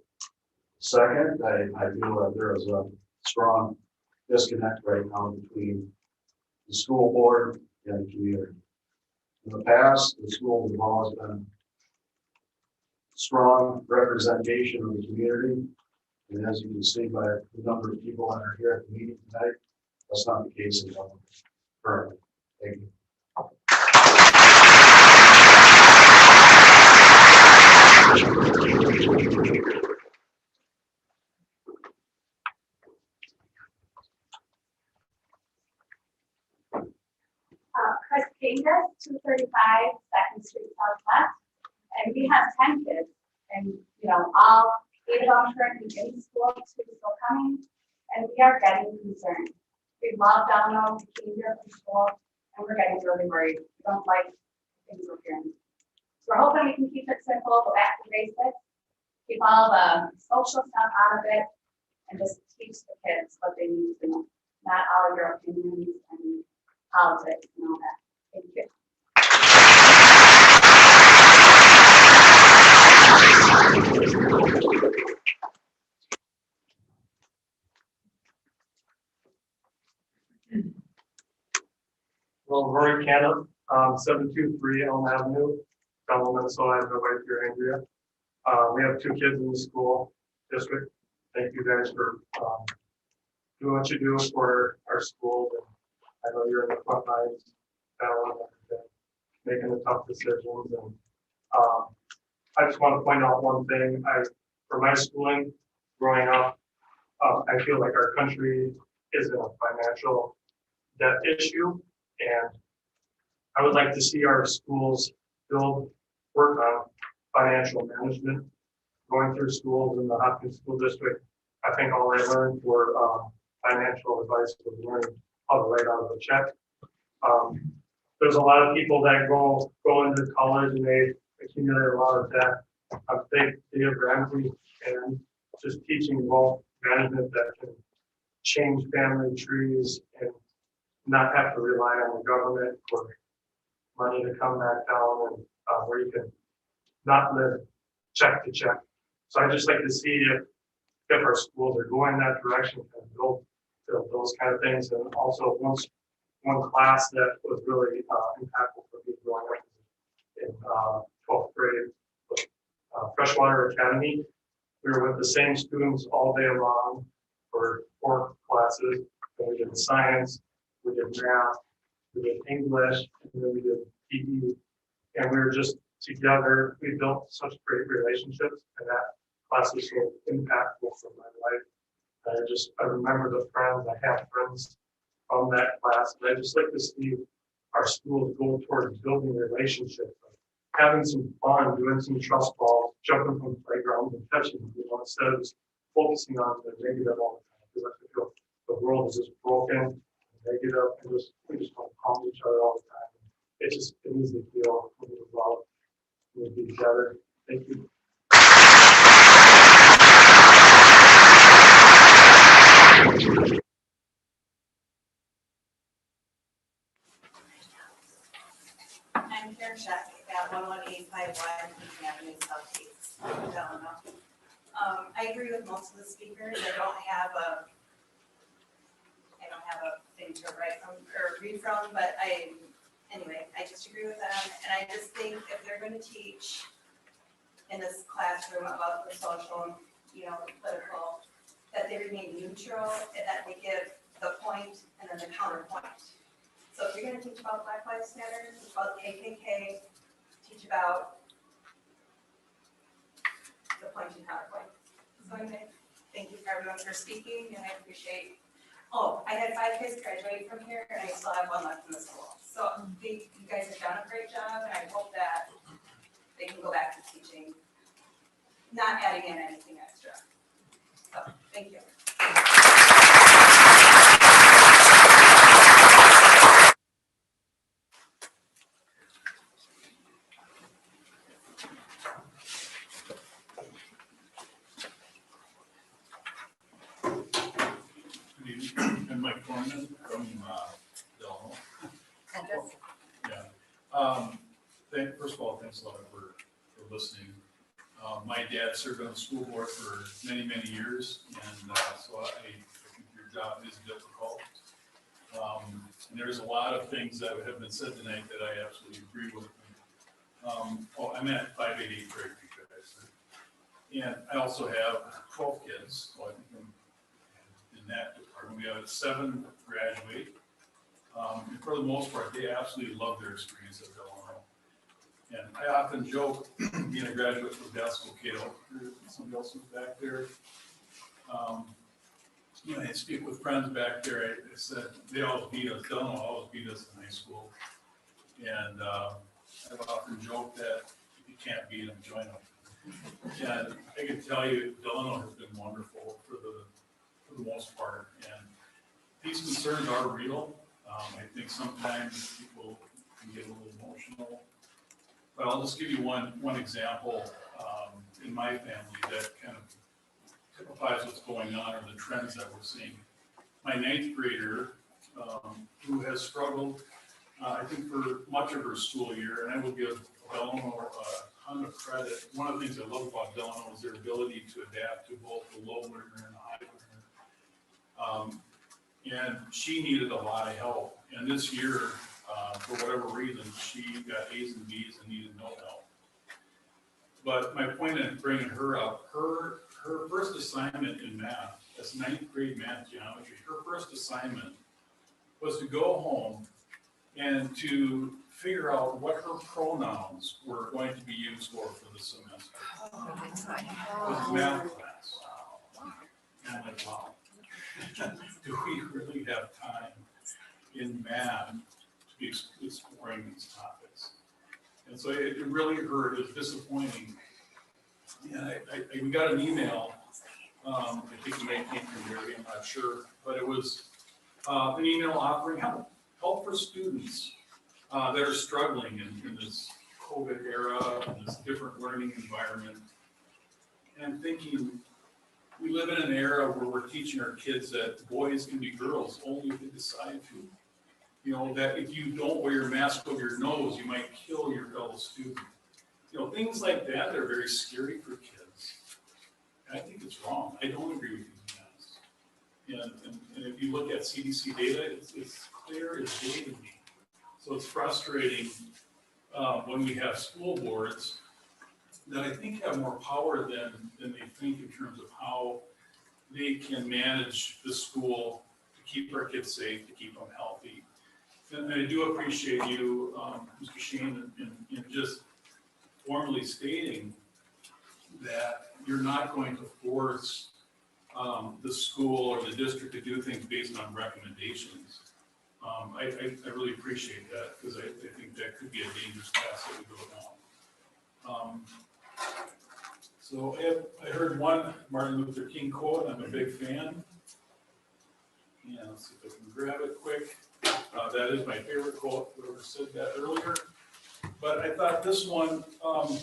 Second, I feel that there is a strong disconnect right now between the school board and the community. In the past, the schools have always been strong representation of the community. And as you can see by the number of people that are here at the meeting tonight, that's not the case in Delano currently. Thank you. Chris Kangas, 235 2nd Street Southwest, and we have 10 kids, and all 8 of them currently in school, 2 still coming, and we are getting concerned. We love Delano, we came here from school, and we're getting really worried. We don't like things we're hearing. So we're hoping we can keep it simple, go back to basics, keep all the social stuff out of it, and just teach the kids what they need to know. Not all of your opinions and politics and all that. Thank you. Well, Rory Cannon, 723 Elm Avenue, Delano, Minnesota. I have my wife here, Andrea. We have 2 kids in the school district. Thank you guys for doing what you do for our schools. And I know you're in the front lines, battling everything, making the tough decisions. And I just want to point out one thing. For my schooling, growing up, I feel like our country is in a financial debt issue. And I would like to see our schools work on financial management. Going through schools in the Hopkins School District, I think all I learned for financial advice was learning how to write out of a check. There's a lot of people that go into college and they accumulate a lot of debt. I think Dave Ramsey and just teaching wealth management that can change family trees and not have to rely on the government for money to come back down, and where you can not live check to check. So I just like to see if our schools are going that direction and build those kind of things. And also one class that was really impactful for me growing up in 12th grade was Freshwater Academy. We were with the same students all day long for 4 classes. And we did science, we did math, we did English, and then we did PE. And we were just together. We built such great relationships, and that class was so impactful for my life. I remember the friends. I have friends from that class, and I just like to see our schools go towards building relationships, having some fun, doing some trust balls, jumping from playgrounds and catching them, instead of just focusing on the negative all the time. Because I feel the world is just broken, negative, and we just want to calm each other all the time. it just, it needs to feel well with each other. Thank you. I'm Karen Sheck at 11851 East Avenue Southeast, Delano. I agree with most of the speakers. I don't have a thing to write from or read from, but anyway, I just agree with them. And I just think if they're going to teach in this classroom about the social, political, that they remain neutral and that they give the point and then the counterpoint. So if you're going to teach about Black Lives Matter, teach about KKK, teach about the point and counterpoint. So anyway, thank you for everyone for speaking, and I appreciate. Oh, I had 5 kids graduate from here, and I still have 1 left in the school. So you guys have done a great job, and I hope that they can go back to teaching, not adding in anything extra. So thank you. I'm Mike Corman from Delano. First of all, thanks a lot for listening. My dad served on the school board for many, many years, and so I think your job is difficult. And there's a lot of things that have been said tonight that I absolutely agree with. I'm at 588 Prairie Creek, and I also have 12 kids, so I think I'm in that department. We have 7 graduate. And for the most part, they absolutely love their experience at Delano. And I often joke, being a graduate from Dallas Cato, somebody else was back there. I speak with friends back there. I said they always beat us. Delano always beat us in high school. And I've often joked that if you can't beat them, join them. And I can tell you, Delano has been wonderful for the most part. And these concerns are real. I think sometimes people can get a little emotional. But I'll just give you one example in my family that kind of typifies what's going on or the trends that we're seeing. My 9th grader, who has struggled, I think for much of her school year, and I will give Delano a ton of credit. One of the things I love about Delano is their ability to adapt to both the low learner and the high learner. And she needed a lot of help. And this year, for whatever reason, she got A's and B's and needed no help. But my point in bringing her up, her first assignment in math, that's 9th grade math geometry, her first assignment was to go home and to figure out what her pronouns were going to be used for the semester. It was math class. And I'm like, wow. Do we really have time in math to be exploring these topics? And so it really hurt. It was disappointing. And we got an email. I think it may have came from Mary, I'm not sure, but it was an email offering help for students that are struggling in this COVID era, in this different learning environment. And thinking, we live in an era where we're teaching our kids that boys can be girls only if they decide to. You know, that if you don't wear your mask over your nose, you might kill your fellow student. You know, things like that are very scary for kids. And I think it's wrong. I don't agree with these masks. And if you look at CDC data, it's clear as day to me. So it's frustrating when we have school boards that I think have more power than they think in terms of how they can manage the school to keep our kids safe, to keep them healthy. And I do appreciate you, Mr. Sheen, in just formally stating that you're not going to force the school or the district to do things based on recommendations. I really appreciate that, because I think that could be a dangerous path that we go down. So I heard one Martin Luther King quote, I'm a big fan. And let's see if I can grab it quick. That is my favorite quote, whoever said that earlier. But I thought this one kind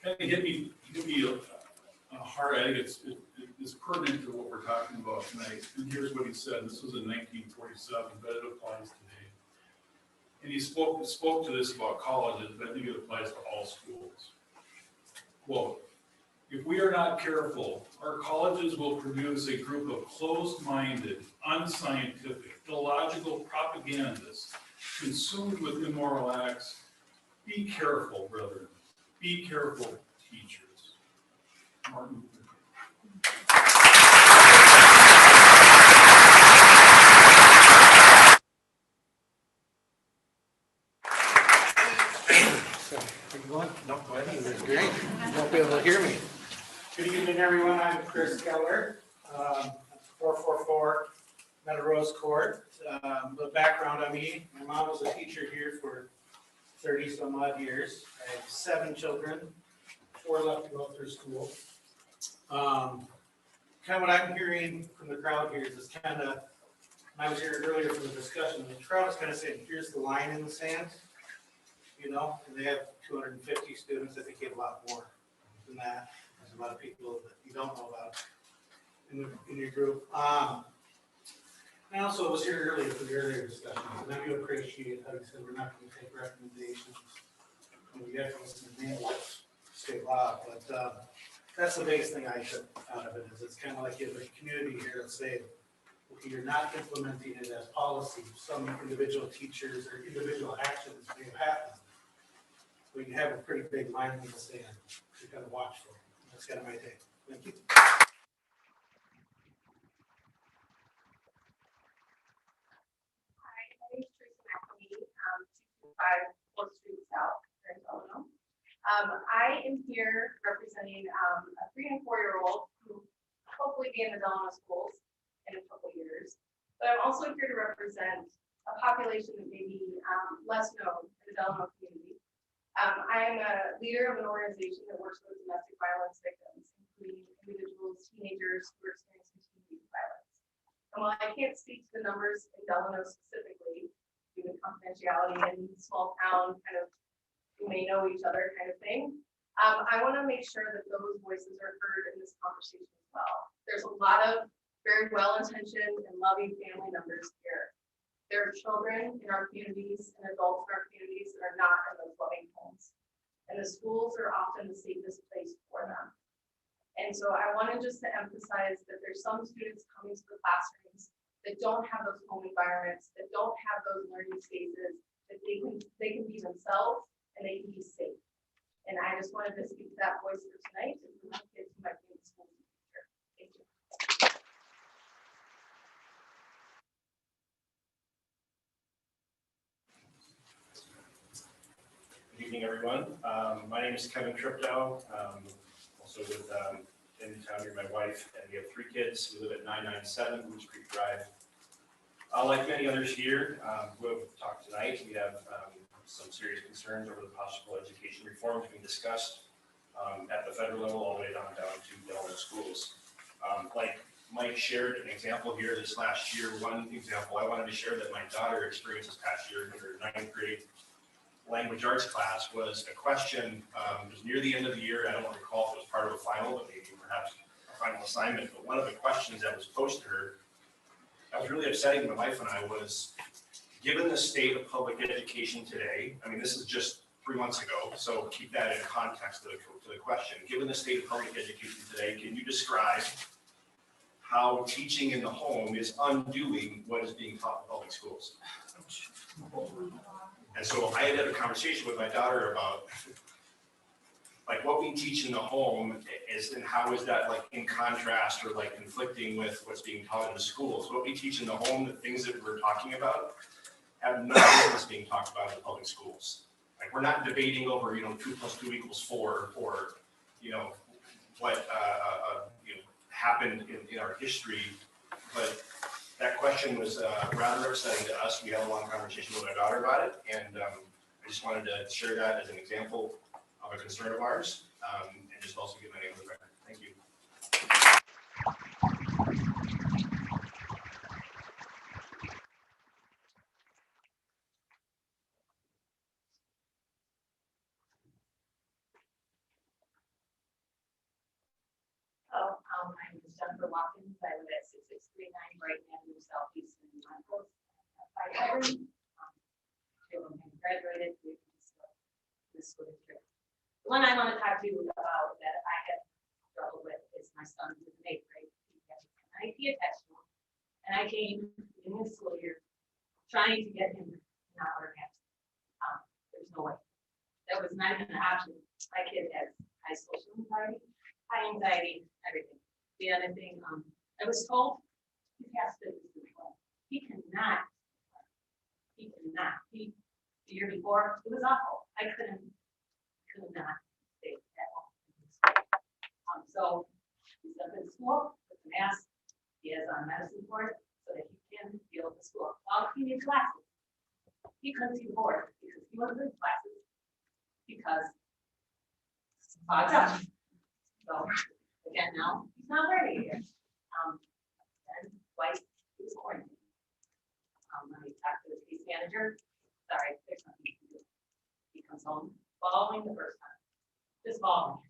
of hit me hard. I think it's pertinent to what we're talking about tonight. And here's what he said. This was in 1947, but it applies today. And he spoke to this about colleges, but I think it applies to all schools. Quote, if we are not careful, our colleges will produce a group of closed-minded, unscientific, illogical propagandists consumed with immoral acts. Be careful, brethren. Be careful, teachers. Martin Luther Everyone? No, go ahead. That's great. You won't be able to hear me. Good evening, everyone. I'm Chris Keller, 444 Meadow Court. The background on me, my mom was a teacher here for 30 some odd years. I have 7 children, 4 left to go through school. Kind of what I'm hearing from the crowd here is this kind of, I was here earlier for the discussion, the crowd is kind of saying, here's the line in the sand. You know, and they have 250 students. I think you have a lot more than that. There's a lot of people that you don't know about in your group. I also was here earlier for the earlier discussion, and I do appreciate how you said we're not going to take recommendations. And we have to listen to manuals, state law, but that's the biggest thing I took out of it. Is it's kind of like you have a community here that say, okay, you're not implementing it as policy. Some individual teachers or individual actions may have happened. We can have a pretty big line in the sand. You gotta watch for it. That's kind of my take. Thank you. Hi, my name is Teresa McNamee, 225 4th Street South, here in Delano. I am here representing a 3- and 4-year-old who will hopefully be in the Delano schools in a couple years. But I'm also here to represent a population that may be less known in the Delano community. I am a leader of an organization that works with domestic violence victims, including individuals, teenagers who are experiencing teen violence. And while I can't speak to the numbers in Delano specifically, due to confidentiality and small town kind of, you may know each other kind of thing, I want to make sure that those voices are heard in this conversation as well. There's a lot of very well-intentioned and loving family members here. There are children in our communities and adults in our communities that are not in those loving homes. And the schools are often the safest place for them. And so I wanted just to emphasize that there's some students coming to the classrooms that don't have those home environments, that don't have those learning spaces, that they can be themselves and they can be safe. And I just wanted to speak to that voice for tonight and for my kids who might be in school in the future. Thank you. Good evening, everyone. My name is Kevin Triptow, also with in town here, my wife, and we have 3 kids. We live at 997 Moose Creek Drive. Like many others here who have talked tonight, we have some serious concerns over the possible education reforms being discussed at the federal level all the way down to Delano schools. Like Mike shared an example here this last year. One example I wanted to share that my daughter experienced this past year in her 9th grade language arts class was a question, it was near the end of the year. I don't recall if it was part of a final, but maybe perhaps a final assignment. But one of the questions that was posed to her, that was really upsetting to my wife and I, was given the state of public education today, I mean, this is just 3 months ago, so keep that in context to the question. Given the state of public education today, can you describe how teaching in the home is undoing what is being taught in public schools? And so I had a conversation with my daughter about like what we teach in the home is, and how is that like in contrast or like conflicting with what's being taught in the schools. What we teach in the home, the things that we're talking about, have no business being talked about in the public schools. Like we're not debating over, 2 + 2 = 4, or, what happened in our history. But that question was rather upsetting to us. We had a long conversation with our daughter about it, and I just wanted to share that as an example of a concern of ours, and just also give my name on the record. Thank you. Jennifer Watkins. I live at 6639 Brighton Avenue Southeast in Montrose. I have 5 children. 2 of them have graduated. 3 of them still in the school district. The one I want to talk to you about that I have struggled with is my son who's in 8th grade. He has an IP attachment. And I came in this school year trying to get him not wear masks. There's no way. That was not even an option. My kid has high social anxiety, everything. The other thing, I was told he has to do well. He cannot. The year before, it was awful. I could not stay at home. So he's up in school with the mask. He has on medicine for it so that he can deal with the school. All he needs classes. He couldn't see board because he wasn't in classes because it's fogged up. So again, now he's not learning here. And twice he was quarantined. When we talked to the case manager, sorry, there's nothing you can do. He comes home following the first time, just following.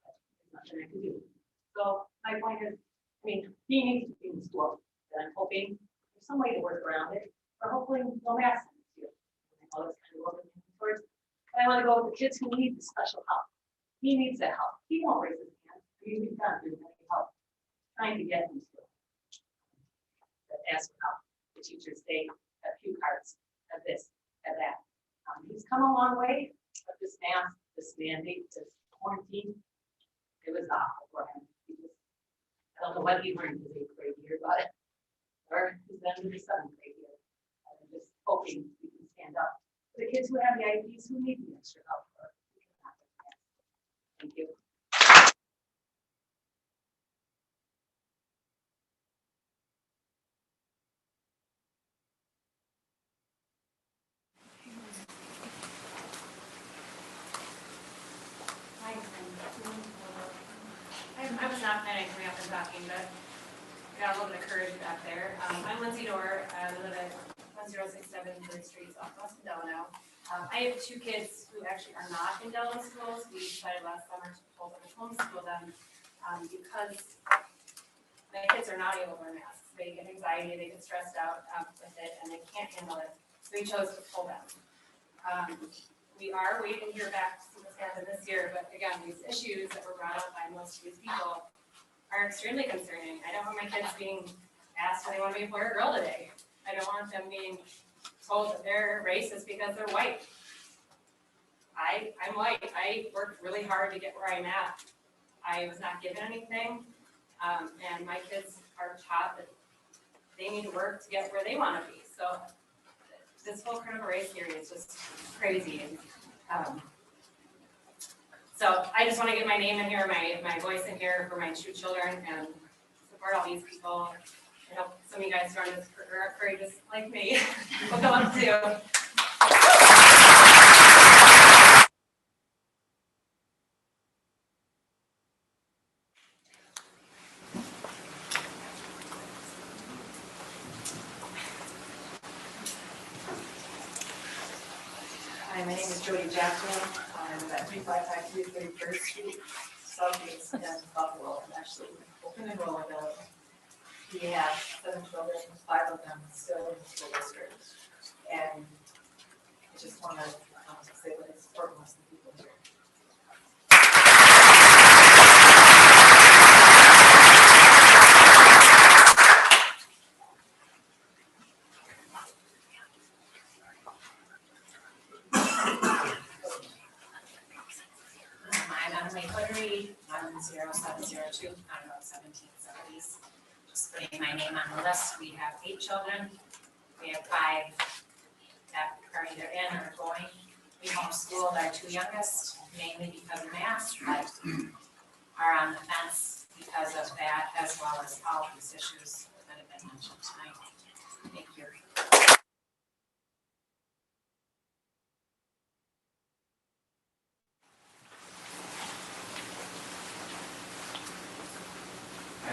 There's nothing I can do. So my point is, I mean, he needs to be in school, and I'm hoping there's some way to work around it, or hopefully no mask this year. I know it's kind of looking towards, but I want to go with the kids who need the special help. He needs that help. He won't raise his hand. He's not doing any help, trying to get him to. But ask for help. The teachers say a few cards of this, of that. He's come a long way, but this mask, this mandate, this quarantine, it was awful for him. I don't know what he learned his 8th grade year, but or he's done his 7th grade year. I'm just hoping we can stand up for the kids who have the IEPs who need the extra help. Thank you. I was not planning on coming up and talking, but got a little bit of courage back there. I'm Lindsay Dorr. I live at 1067 3rd Street, Southwest Delano. I have 2 kids who actually are not in Delano schools. We decided last summer to pull them and homeschool them because my kids are not able to wear masks. They get anxiety, they get stressed out with it, and they can't handle it. So we chose to pull them. We are waiting to hear back to see what's happened this year, but again, these issues that were brought up by most of these people are extremely concerning. I don't want my kids being asked if they want to be a boy or girl today. I don't want them being told that they're racist because they're white. I'm white. I worked really hard to get where I'm at. I was not given anything, and my kids are taught that they need to work to get where they want to be. So this whole critical race theory is just crazy. And, so I just want to get my name in here, my voice in here for my 2 children and support all these people. I hope some of you guys who are courageous like me will come up too. Hi, my name is Jody Jackson. I'm at 3553 31st Street, Southeast in Buffalo. I'm actually open enrollment available. We have 7 children, 5 of them still in the school district. And I just want to say that I support most of the people here. I'm May Cottery, 10702, on Route 1770s. Just putting my name on the list. We have 8 children. We have 5 that are either in or going. We homeschooled our 2 youngest, mainly because of masks, but are on the fence because of that, as well as all these issues that have been mentioned tonight. Thank you.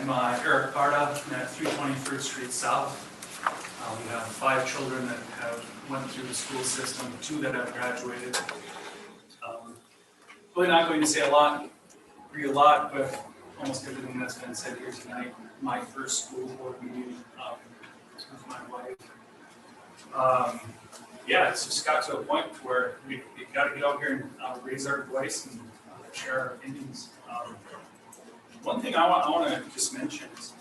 I'm Eric Barta, I'm at 323rd Street South. We have 5 children that have went through the school system, 2 that have graduated. Really not going to say agree a lot with almost everything that's been said here tonight. My first school board meeting with my wife. Yeah, it's just got to a point where we got to get out here and raise our voice and share our opinions. One thing I want to just mention is,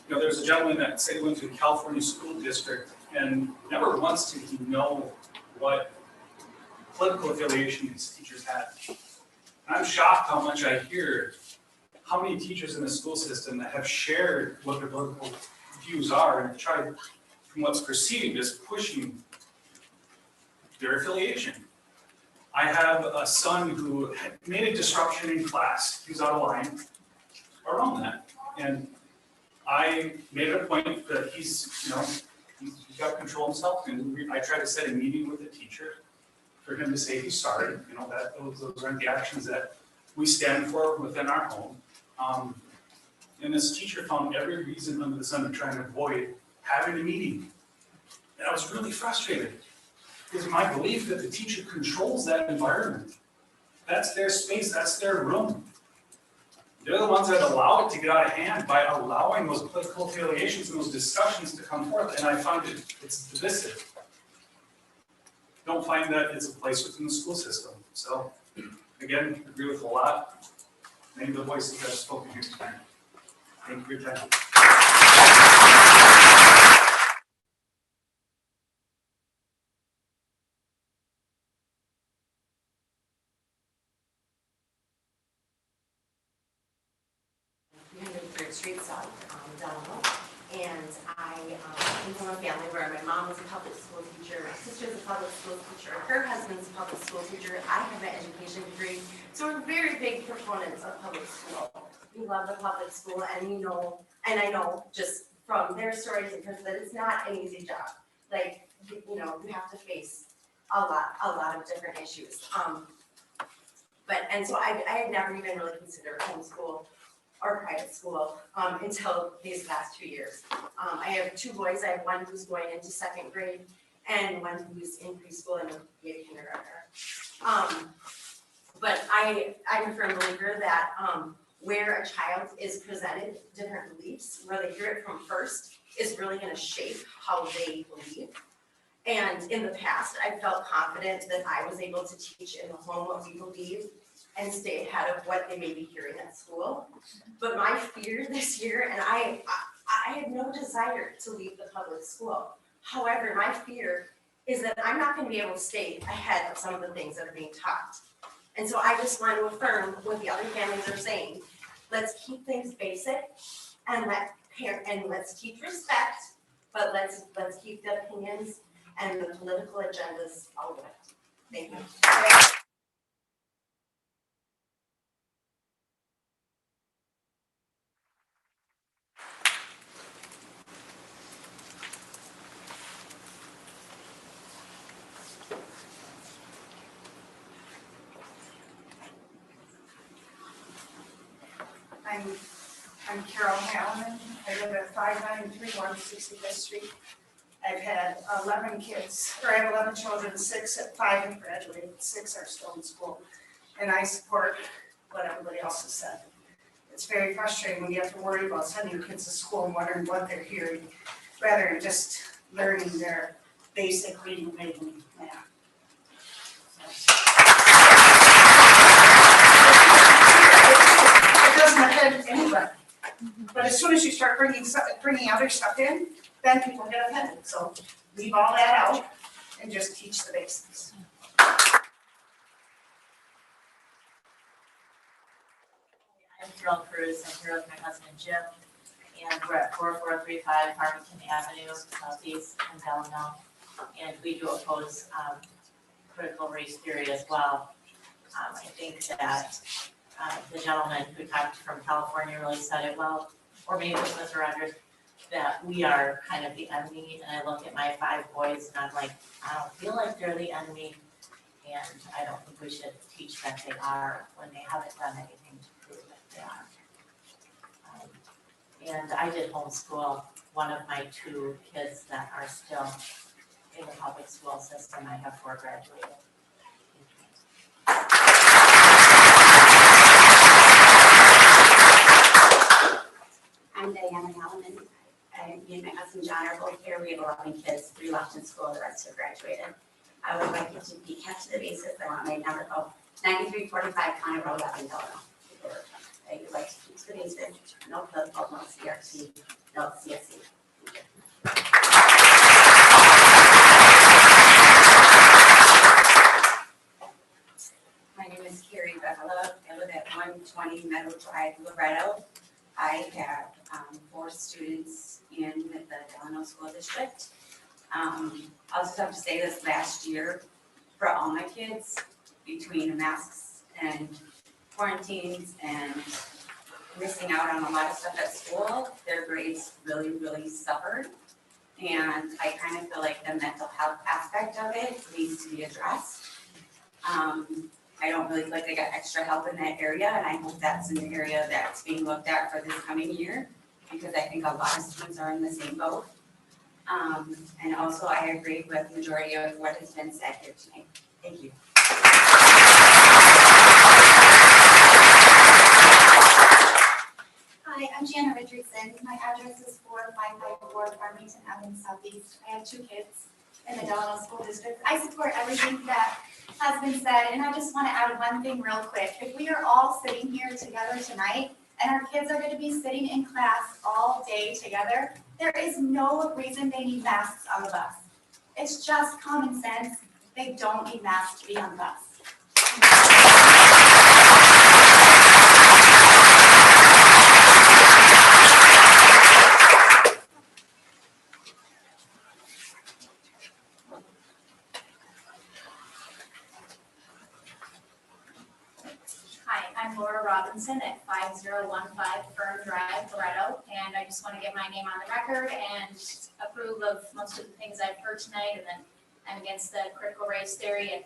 you know, there's a gentleman that said he went to a California school district and never once did he know what political affiliation these teachers had. And I'm shocked how much I hear how many teachers in the school system that have shared what their political views are and tried, from what's perceived as pushing their affiliation. I have a son who had made a disruption in class. He was out of line around that. And I made it a point that he's got to control himself. And I tried to set a meeting with the teacher for him to say he's sorry. You know, that those aren't the actions that we stand for within our home. And this teacher found every reason under the sun to try and avoid having a meeting. And I was really frustrated. It's my belief that the teacher controls that environment. That's their space, that's their room. They're the ones that allow it to get out of hand by allowing those political affiliations and those discussions to come forth, and I find it's divisive. Don't find that it's a place within the school system. So, again, agree with a lot. Many of the voices that have spoken here tonight. Thank you for your time. Street South, Delano, and I came from a family where my mom was a public school teacher, my sister's a public school teacher, her husband's a public school teacher, I have an education degree, so we're very big proponents of public school. We love the public school, and we know, and I know just from their stories and that it's not an easy job. Like, you know, you have to face a lot of different issues. And so I had never even really considered homeschool or private school until these last 2 years. I have two boys. I have one who's going into second grade and one who's in preschool and be a kindergartner. But I'm a firm believer that where a child is presented different beliefs, where they hear it from first, is really going to shape how they believe. And in the past, I felt confident that I was able to teach in the home what we believe and stay ahead of what they may be hearing at school. But my fear this year, and I had no desire to leave the public school. However, my fear is that I'm not going to be able to stay ahead of some of the things that are being taught. And so I just want to affirm what the other families are saying. Let's keep things basic and let's teach respect, but let's keep the opinions and the political agendas out of it. Thank you. I'm Carol Hallinan. I live at 5931 65th Street. I've had 11 kids, or I have 11 children, 5 have graduated, 6 are still in school. And I support what everybody else has said. It's very frustrating when you have to worry about sending your kids to school and wondering what they're hearing, rather than just learning their basic reading, writing, math. It doesn't offend anybody. But as soon as you start bringing other stuff in, then people get offended. So leave all that out and just teach the basics. I'm Carol Cruz. I'm here with my husband Jim, and we're at 4435 Farmington Avenue, Southeast in Delano. And we do oppose critical race theory as well. I think that the gentleman who talked from California really said it well, or maybe it was Mr. Rogers, that we are kind of the enemy. And I look at my 5 boys and I'm like, I don't feel like they're the enemy. And I don't think we should teach that they are when they haven't done anything to prove that they are. And I did homeschool one of my 2 kids that are still in the public school system. I have 4 graduated. Me and my husband John are both here. We have 11 kids, 3 left in school, the rest have graduated. I would like it to be kept to the basics. I want my number of 9345 County Road 11 Delano. I would like to keep to the basics, no political, no CRT, no CSC. My name is Carrie Beckala. I live at 120 Meadow Drive, Loretto. I have 4 students in the Delano School District. I'll just have to say this last year for all my kids, between masks and quarantines and missing out on a lot of stuff at school, their grades really, really suffered. And I kind of feel like the mental health aspect of it needs to be addressed. I don't really feel like they got extra help in that area, and I hope that's an area that's being looked at for this coming year, because I think a lot of students are in the same boat. And also I agree with the majority of what has been said here tonight. Thank you. Hi, I'm Jana Richardson. My address is 4554 Farmington Avenue Southeast. I have 2 kids in the Delano School District. I support everything that has been said, and I just want to add one thing real quick. If we are all sitting here together tonight, and our kids are going to be sitting in class all day together, there is no reason they need masks on the bus. It's just common sense. They don't need masks to be on the bus. Hi, I'm Laura Robinson at 5015 Fern Drive, Loretto, and I just want to get my name on the record and approve of most of the things I've heard tonight, and then I'm against the critical race theory. And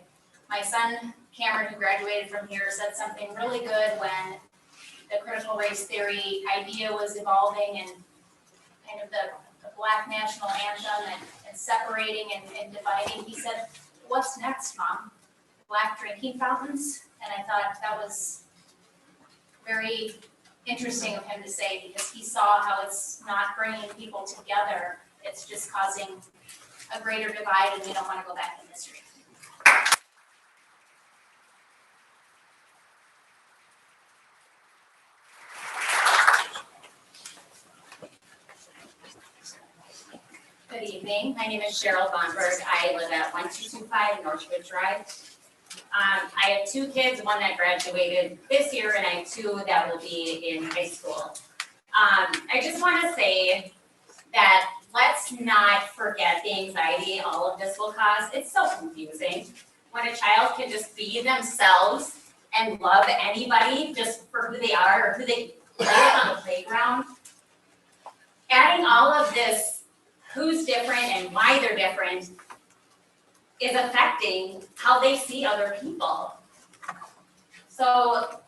my son Cameron, who graduated from here, said something really good when the critical race theory idea was evolving and kind of the Black national anthem and separating and dividing. He said, "What's next, Mom? Black drinking fountains?" And I thought that was very interesting of him to say, because he saw how it's not bringing people together. It's just causing a greater divide, and we don't want to go back in history. Good evening. My name is Cheryl Bonberg. I live at 1225 Northwood Drive. I have 2 kids, one that graduated this year, and I have 2 that will be in high school. I just want to say that let's not forget the anxiety all of this will cause. It's so confusing when a child can just be themselves and love anybody just for who they are or who they play with on the playground. Adding all of this who's different and why they're different is affecting how they see other people. So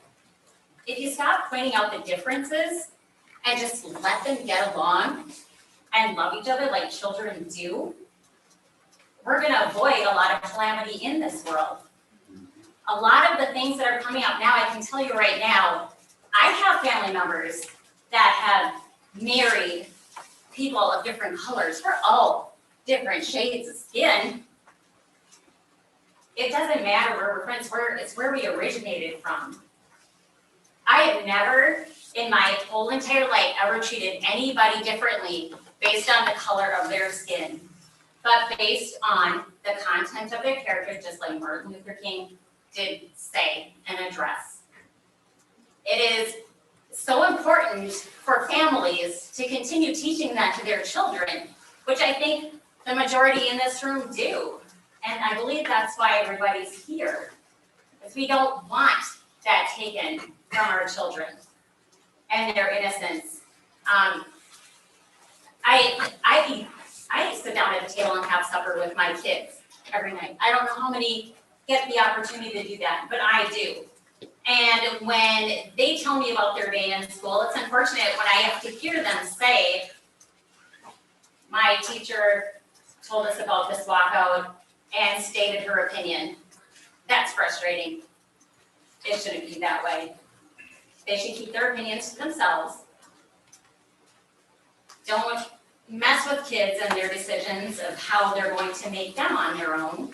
if you stop pointing out the differences and just let them get along and love each other like children do, we're gonna avoid a lot of calamity in this world. A lot of the things that are coming up now, I can tell you right now, I have family members that have married people of different colors. We're all different shades of skin. It doesn't matter where we're friends, it's where we originated from. I have never in my whole entire life ever treated anybody differently based on the color of their skin, but based on the content of their character, just like Martin Luther King did say and address. It is so important for families to continue teaching that to their children, which I think the majority in this room do. And I believe that's why everybody's here, because we don't want that taken from our children and their innocence. I sit down at the table and have supper with my kids every night. I don't know how many get the opportunity to do that, but I do. And when they tell me about their day in school, it's unfortunate when I have to hear them say, my teacher told us about this walkout and stated her opinion. That's frustrating. It shouldn't be that way. They should keep their opinions to themselves. Don't mess with kids and their decisions of how they're going to make them on their own.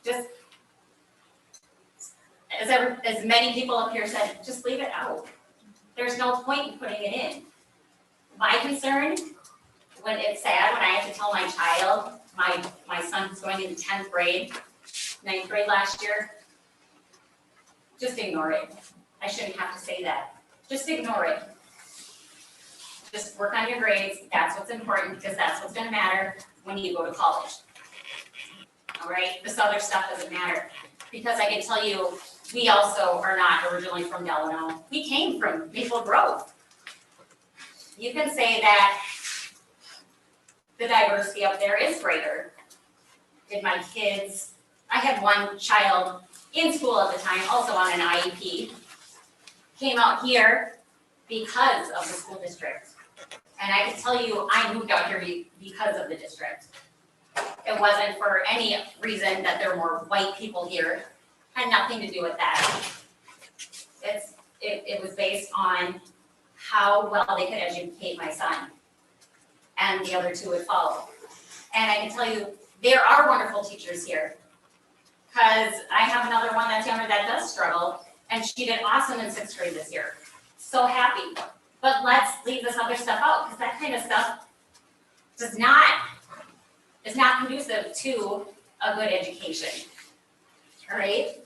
Just, as many people up here said, just leave it out. There's no point in putting it in. My concern, when it's sad, when I have to tell my child, my son who's going into 10th grade, 9th grade last year, just ignore it. I shouldn't have to say that. Just ignore it. Just work on your grades. That's what's important because that's what's gonna matter when you go to college. All right, this other stuff doesn't matter. Because I can tell you, we also are not originally from Delano. We came from Maple Grove. You can say that the diversity up there is greater. Did my kids, I had one child in school at the time, also on an IEP, came out here because of the school district. And I can tell you, I moved out here because of the district. It wasn't for any reason that there were more white people here. Had nothing to do with that. It was based on how well they could educate my son. And the other two would follow. And I can tell you, there are wonderful teachers here. Because I have another one that's younger that does struggle, and she did awesome in 6th grade this year. So happy. But let's leave this other stuff out, because that kind of stuff is not conducive to a good education. All right?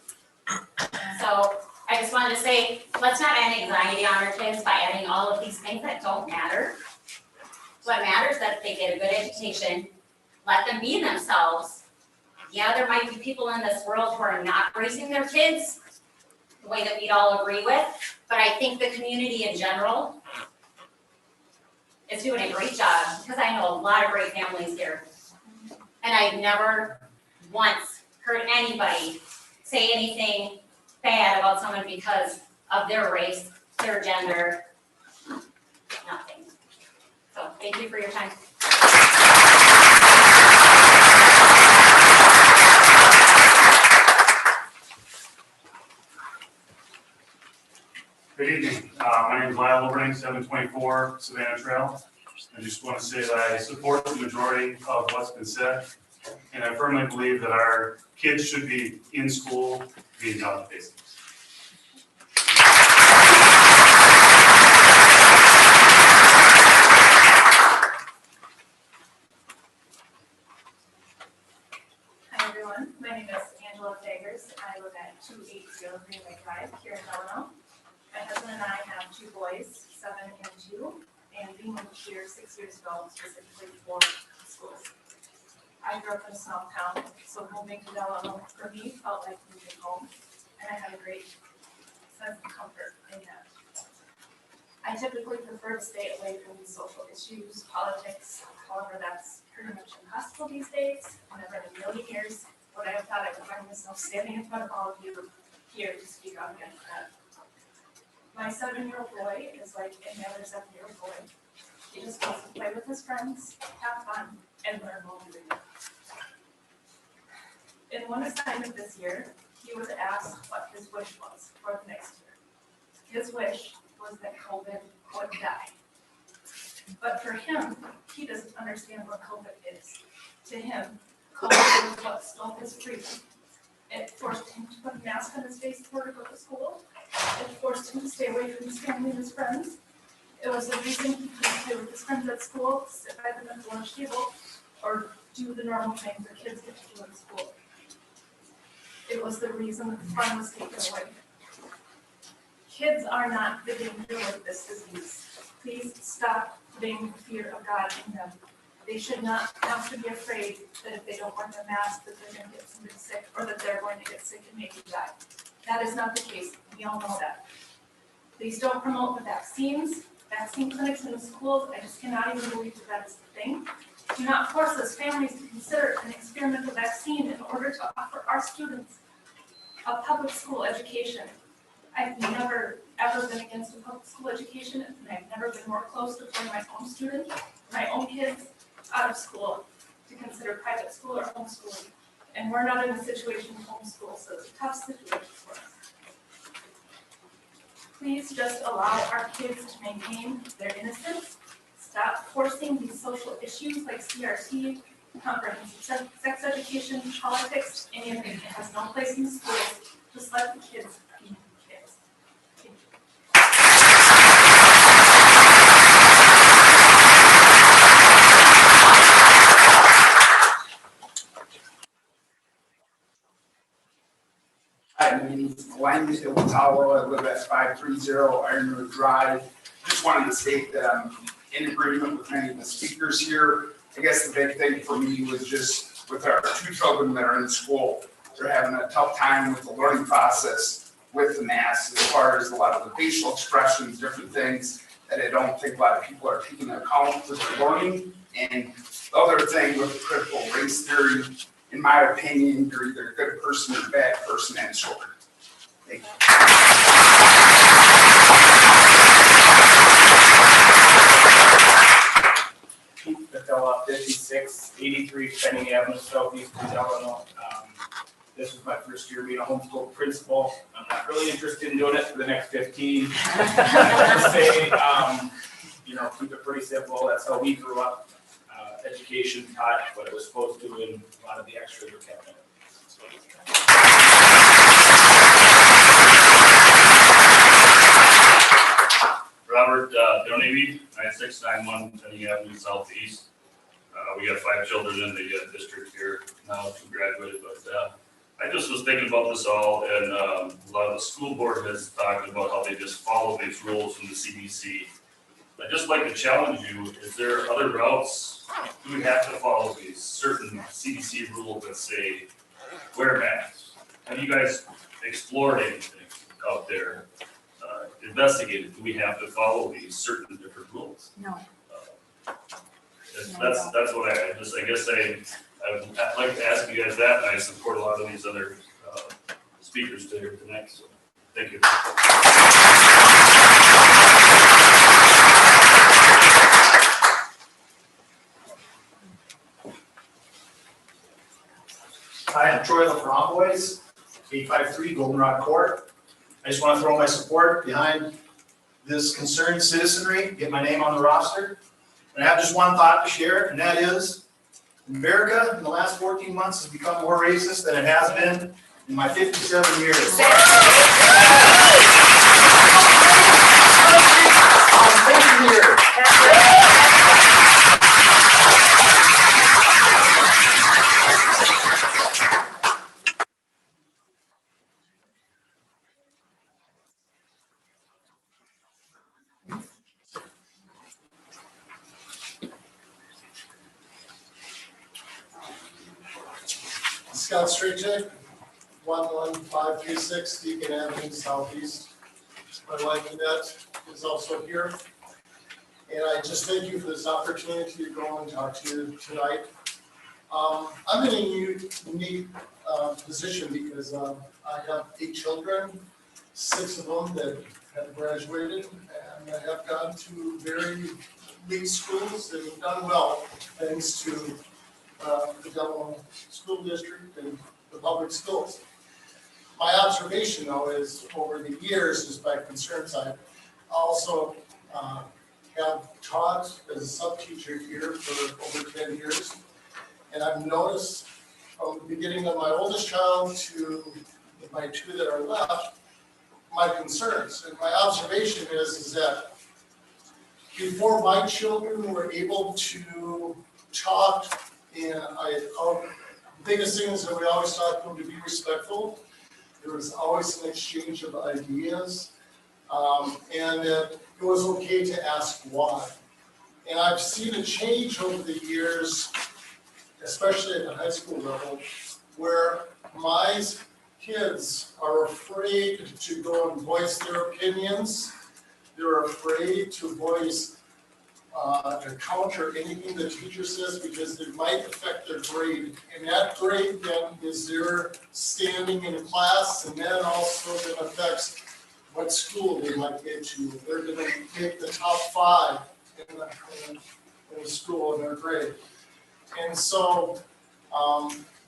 So I just wanted to say, let's not add anxiety on our kids by adding all of these things that don't matter. What matters is that they get a good education, let them be themselves. Yeah, there might be people in this world who are not raising their kids the way that we'd all agree with, but I think the community in general is doing a great job because I know a lot of great families here. And I've never once heard anybody say anything bad about someone because of their race, their gender, nothing. So thank you for your time. Good evening. My name is Lyle Oberning, 724 Savannah Trail. I just want to say that I support the majority of what's been said, and I firmly believe that our kids should be in school being taught the basics. Hi everyone, my name is Angela Fagers. I live at 280 Greenway Drive here in Delano. My husband and I have 2 boys, 7 and 2, and we moved here 6 years ago specifically for schools. I grew up in a small town, so moving to Delano for me felt like moving home, and I had a great sense of comfort in that. I typically prefer to stay away from these social issues, politics, however, that's pretty much impossible these days. Never in a million years would I have thought I would find myself standing in front of all of you here to speak out against that. My 7-year-old boy is like any other 7-year-old boy. He just wants to play with his friends, have fun, and learn while doing it. In one assignment this year, he was asked what his wish was for the next year. His wish was that COVID would die. But for him, he doesn't understand what COVID is. To him, COVID is what stole his freedom. It forced him to put a mask on his face before to go to school. It forced him to stay away from his family and his friends. It was the reason he couldn't play with his friends at school, sit by them at the lunch table, or do the normal things that kids get to do in school. It was the reason that the fun was taken away. Kids are not the danger of this disease. Please stop putting the fear of God in them. They should not have to be afraid that if they don't wear their mask, that they're going to get somebody sick, or that they're going to get sick and maybe die. That is not the case. We all know that. Please don't promote the vaccine clinics in the schools. I just cannot even believe that that is the thing. Do not force us families to consider an experimental vaccine in order to offer our students a public school education. I've never, ever been against a public school education, and I've never been more close to putting my own students, my own kids out of school to consider private school or homeschooling. And we're not in a situation of homeschool, so it's a tough situation for us. Please just allow our kids to maintain their innocence, stop forcing these social issues like CRT, comprehensive sex education, politics, anything. It has no place in the schools. Just let the kids be kids. Thank you. Hi, my name is Glenn Iwatalo. I live at 530 Ironwood Drive. Just wanted to state that I'm in agreement with many of the speakers here. I guess the big thing for me was just with our two children that are in school, they're having a tough time with the learning process with the masks as far as a lot of the facial expressions, different things that I don't think a lot of people are taking into account with their learning. And the other thing with critical race theory, in my opinion, you're either a good person or a bad person and children. Thank you. Pete Patella, 5683 Penning Avenue, Southeast Delano. This is my first year being a homeschool principal. I'm not really interested in doing it for the next 15. I just say, keep it pretty simple. That's how we grew up. Education taught what it was supposed to, and a lot of the extras were kept in it. Robert Donavy, 9691 Penning Avenue Southeast. We got 5 children in the district here now, 2 graduated, but I just was thinking about this all, and a lot of the school board has talked about how they just follow these rules from the CDC. I'd just like to challenge you, is there other routes? Do we have to follow these certain CDC rules that say wear masks? Have you guys explored anything out there? Investigated, do we have to follow these certain different rules? No. That's what I guess I'd like to ask you guys that, and I support a lot of these other speakers here tonight, so thank you. Hi, I'm Troy LaFramboise, 853 Goldenrod Court. I just want to throw my support behind this concerned citizenry, get my name on the roster. And I have just one thought to share, and that is, America in the last 14 months has become more racist than it has been in my 57 years. Scott Strachek, 11536 Deacon Avenue Southeast. My wife Annette is also here. And I just thank you for this opportunity to go and talk to you tonight. I'm in a unique position because I have 8 children, 6 of them that have graduated, and I have gone to very elite schools and done well thanks to the Delano School District and the public schools. My observation, though, is over the years, is my concerns. I also have taught as a sub-teacher here for over 10 years. And I've noticed from the beginning of my oldest child to my 2 that are left, my concerns. And my observation is that before my children were able to talk, and our biggest thing is that we always taught them to be respectful. There was always an exchange of ideas, and that it was okay to ask why. And I've seen a change over the years, especially at the high school level, where my kids are afraid to go and voice their opinions. They're afraid to voice to counter anything the teacher says because it might affect their grade. And that grade then is their standing in class, and that also then affects what school they might get to. They're going to get the top 5 in the school in their grade. And so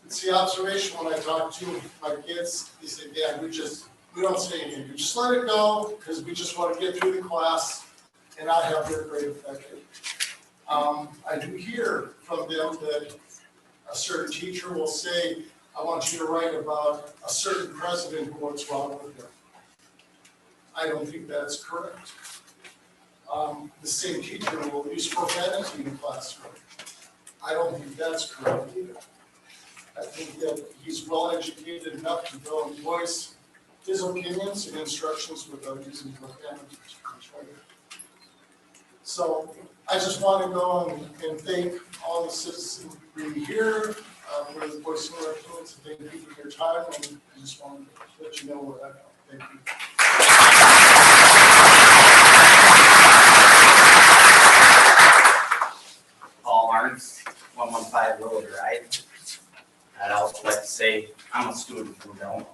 it's the observation when I talk to my kids, they say, Dad, we don't say anything. We just let it go because we just want to get through the class and not have their grade affected. I do hear from them that a certain teacher will say, I want you to write about a certain president and what's wrong with him. I don't think that's correct. The same teacher will use profanity in the classroom. I don't think that's correct either. I think that he's well educated enough to go and voice his opinions and instructions without using profanity. So I just want to go and thank all the citizens here for the voice of our opinions. Thank you for your time, and I just want to let you know where I go. Thank you. Paul Arns, 115 Willow Drive. I'd also like to say I'm a student from Delano.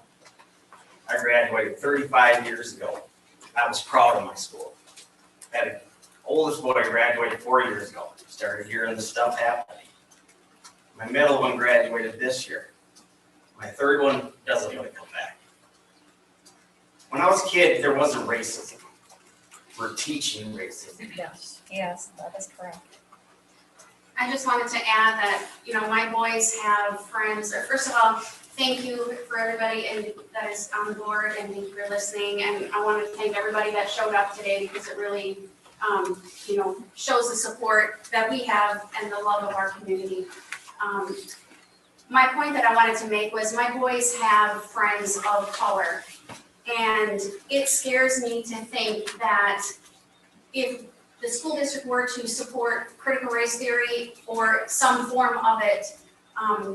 I graduated 35 years ago. I was proud of my school. I had an oldest boy graduated 4 years ago. Started hearing this stuff happening. My middle one graduated this year. My third one doesn't want to come back. When I was a kid, there wasn't racism. We're teaching racism. Yes, that is correct. I just wanted to add that, my boys have friends, or first of all, thank you for everybody that is on the board, and thank you for listening, and I want to thank everybody that showed up today, because it really, shows the support that we have and the love of our community. My point that I wanted to make was my boys have friends of color, and it scares me to think that if the school district were to support critical race theory or some form of it,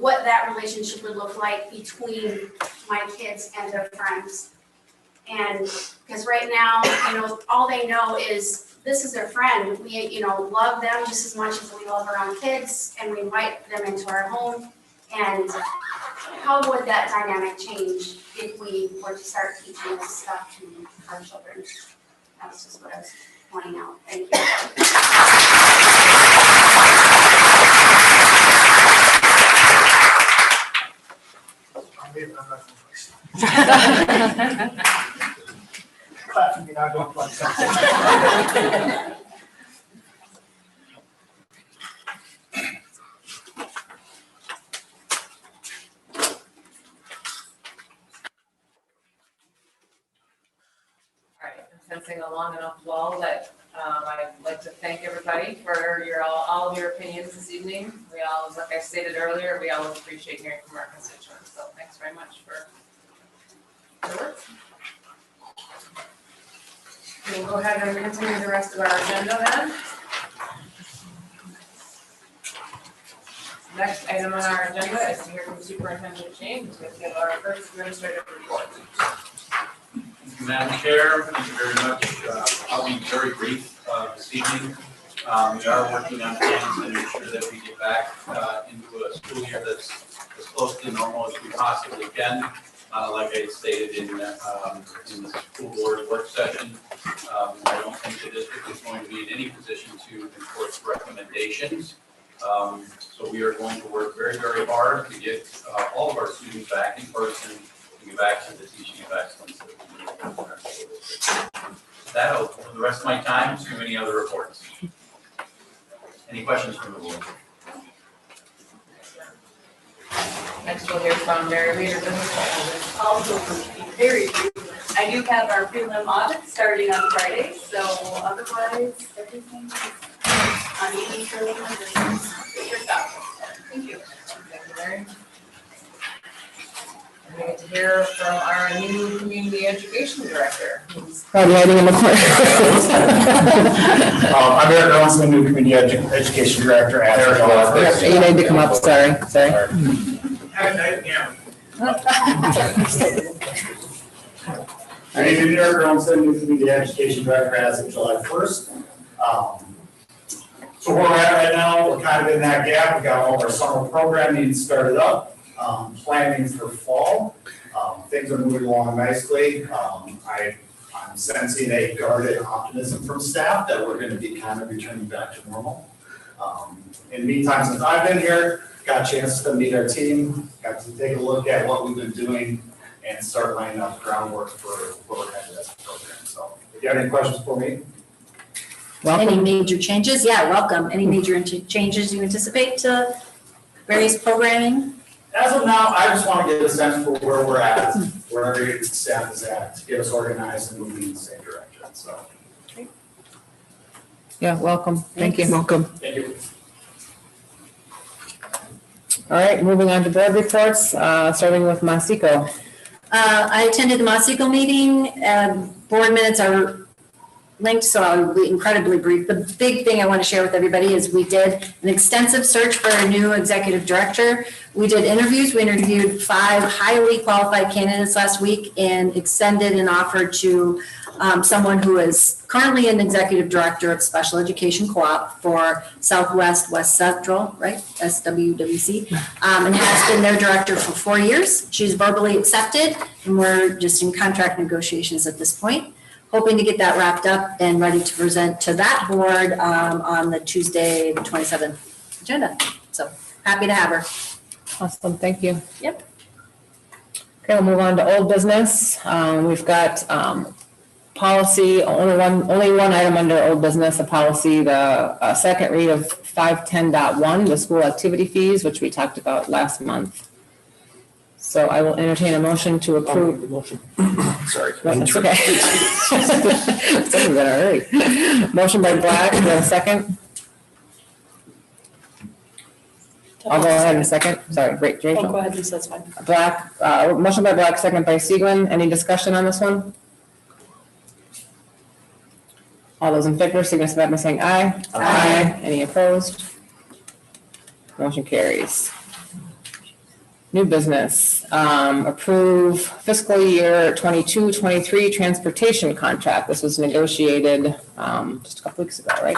what that relationship would look like between my kids and their friends. And because right now, all they know is this is their friend. We, love them just as much as we love our own kids, and we invite them into our home. And how would that dynamic change if we were to start teaching this stuff to our children? That's just what I was pointing out. Thank you. Clap for me, I don't like that. Fencing a long enough wall that I'd like to thank everybody for all of your opinions this evening. We all, like I stated earlier, we always appreciate hearing from our constituents. So thanks very much for your work. We'll go ahead and continue the rest of our agenda then. Next item on our agenda is to hear from Superintendent James to give our first administrative report. Madam Chair, thank you very much. I'll be very brief this evening. We are working on plans to make sure that we get back into a school year that's as close to normal as we possibly can. Like I stated in the school board work session, I don't think the district is going to be in any position to enforce recommendations. So we are going to work very, very hard to get all of our students back in person, to get back to the teaching of excellence. That, for the rest of my time, too many other reports. Any questions from the board? Next we'll hear from Mary Reader, business. Also, very brief, I do have our prelim audit starting on Friday, so otherwise, everything is on evening prelim and your stuff. Thank you. Thank you, Mary. We get to hear from our new community education director. Probably hiding in the corner. I'm Eric Owens, the new community education director at Eric. You need to come up, sorry. Good evening, Eric Owens, the new community education director as of July 1st. So where we're at right now, we're kind of in that gap. We got all of our summer programming started up. Planning for fall. Things are moving along nicely. I'm sensing a guarded optimism from staff that we're going to be kind of returning back to normal. In the meantime, since I've been here, got a chance to meet our team, got to take a look at what we've been doing and start laying out the groundwork for where we're headed as a program. So if you have any questions for me. Any major changes? Yeah, welcome. Any major changes you anticipate to various programming? As of now, I just want to get a sense for where we're at, where our staff is at, to get us organized and moving in the same direction, so. Yeah, welcome. Thank you. Welcome. Thank you. All right, moving on to board reports, starting with Masiko. I attended the Mossego meeting. Board minutes are linked, so I'll be incredibly brief. The big thing I want to share with everybody is we did an extensive search for a new executive director. We did interviews. We interviewed 5 highly qualified candidates last week and extended an offer to someone who is currently an executive director of special education co-op for Southwest West Central, right? SWWC, and has been their director for 4 years. She's verbally accepted, and we're just in contract negotiations at this point. Hoping to get that wrapped up and ready to present to that board on the Tuesday, the 27th agenda. So happy to have her. Awesome, thank you. Yep. Okay, we'll move on to old business. We've got policy, only one item under old business, a policy, the second read of 510.1, the school activity fees, which we talked about last month. So I will entertain a motion to approve. Motion. Sorry. That's okay. Someone's in a hurry. Motion by Black, do I have a second? I'll go ahead and second. Sorry, Rachel. Oh, go ahead, Lisa, that's fine. Black, motion by Black, second by Seguin. Any discussion on this one? All those in favor, signify by saying aye. Aye. Any opposed? Motion carries. New business, approve fiscal year 22-23 transportation contract. This was negotiated just a couple weeks ago, right?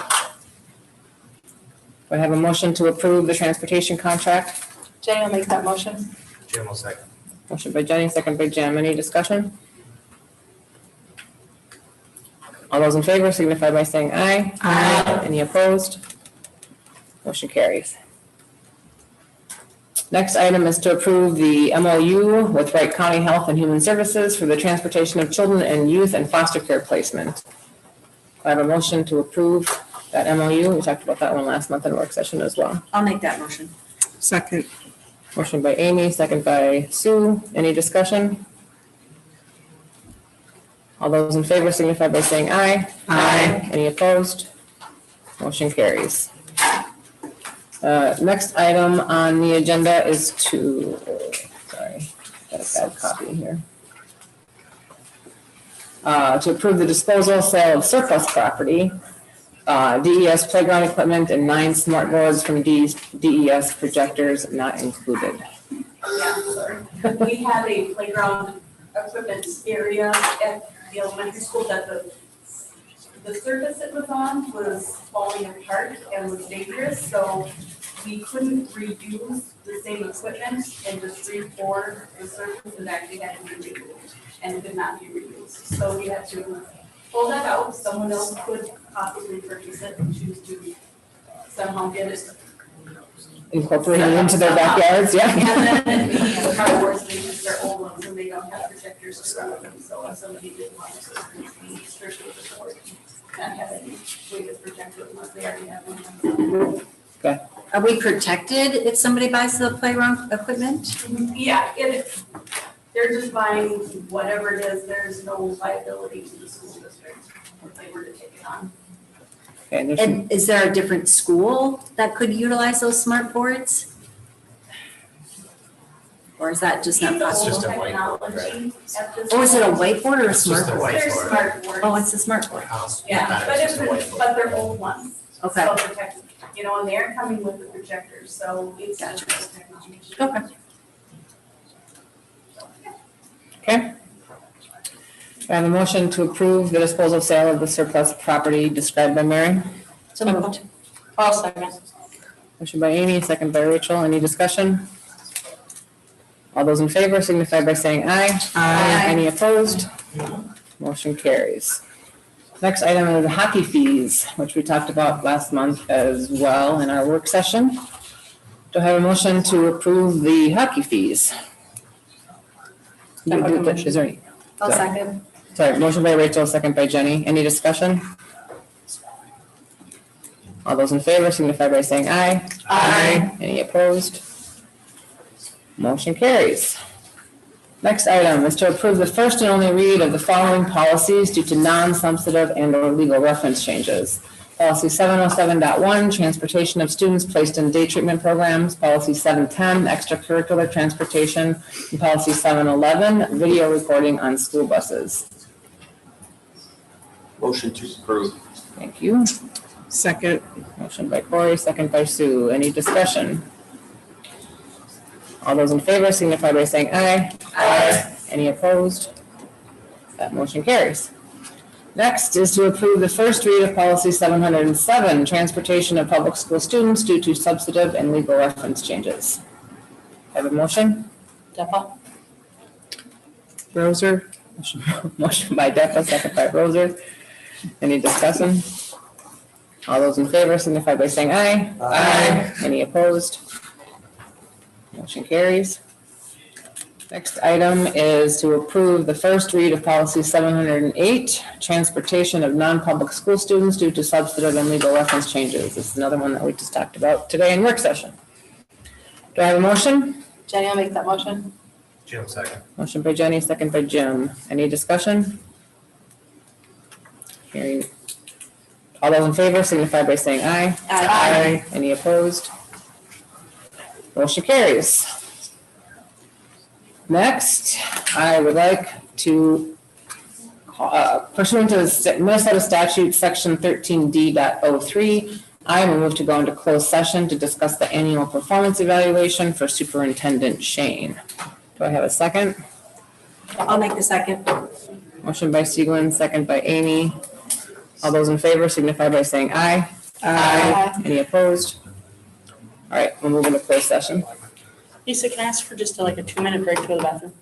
Do I have a motion to approve the transportation contract? Jenny will make that motion. Jim will second. Motion by Jenny, second by Jim. Any discussion? All those in favor signify by saying aye. Aye. Any opposed? Motion carries. Next item is to approve the MOU with Wright County Health and Human Services for the transportation of children and youth and foster care placement. I have a motion to approve that MOU. We talked about that one last month in work session as well. I'll make that motion. Second. Motion by Amy, second by Sue. Any discussion? All those in favor signify by saying aye. Aye. Any opposed? Motion carries. Next item on the agenda is to, sorry, got a bad copy here. To approve the disposal, sale of surplus property, DES playground equipment, and 9 smart boards from DES projectors not included. Yeah, sorry. We had a playground equipment area at the elementary school that the surface it was on was falling apart and was dangerous, so we couldn't reuse the same equipment and just re-pour the surface and actually had to be removed and could not be reused. So we had to pull that out. Someone else could possibly purchase it and choose to somehow get it Incorporated into their backyards, yeah. And then the cardboards, they use their old ones and they don't have projectors to go with them. So if somebody did want to be strictly with the board, can't have any way to protect it unless they already have one. Okay. Are we protected if somebody buys the playground equipment? Yeah, they're just buying whatever it is. There's no liability to the school district if they were to take it on. Okay, And is there a different school that could utilize those smart boards? Or is that just not It's possible? old technology at this Or is it a point. whiteboard or a It's smart just a board? They're smart boards. Oh, it's a smart board. Yeah, but they're old ones. Okay. So protected, and they aren't coming with the projectors, so it's just old technology. Okay. Okay. I have a motion to approve the disposal sale of the surplus property described by Mary. So moved. I'll second. Motion by Amy, second by Rachel. Any discussion? All those in favor signify by saying aye. Aye. Any opposed? Motion carries. Next item is the hockey fees, which we talked about last month as well in our work session. Do I have a motion to approve the hockey fees? Is there any? I'll Sorry. second. Sorry, motion by Rachel, second by Jenny. Any discussion? All those in favor signify by saying aye. Aye. Any opposed? Motion carries. Next item is to approve the first and only read of the following policies due to non-substantive and or legal reference changes. Policy 707.1, transportation of students placed in day treatment programs. Policy 710, extracurricular transportation. And policy 711, video recording on school buses. Motion to approve. Thank you. Second. Motion by Corey, second by Sue. Any discussion? All those in favor signify by saying aye. Aye. Any opposed? That motion carries. Next is to approve the first read of policy 707, transportation of public school students due to substantive and legal reference changes. Have a motion? Defa. Roser. Motion by Defa, second by Roser. Any discussion? All those in favor signify by saying aye. Aye. Any opposed? Motion carries. Next item is to approve the first read of policy 708, transportation of non-public school students due to substantive and legal reference changes. This is another one that we just talked about today in work session. Do I have a motion? Jenny will make that motion. Jim second. Motion by Jenny, second by Jim. Any discussion? Hearing. All those in favor signify by saying aye. Aye. Any opposed? Motion carries. Next, I would like to, pursuant to Minnesota statute section 13D.03, I will move to go into closed session to discuss the annual performance evaluation for Superintendent Shane. Do I have a second? I'll make the second. Motion by Sieglin, second by Amy. All those in favor signify by saying aye. Aye. Any opposed? All right, we'll move into closed session. Lisa, can I ask for just like a 2-minute break to go to the bathroom?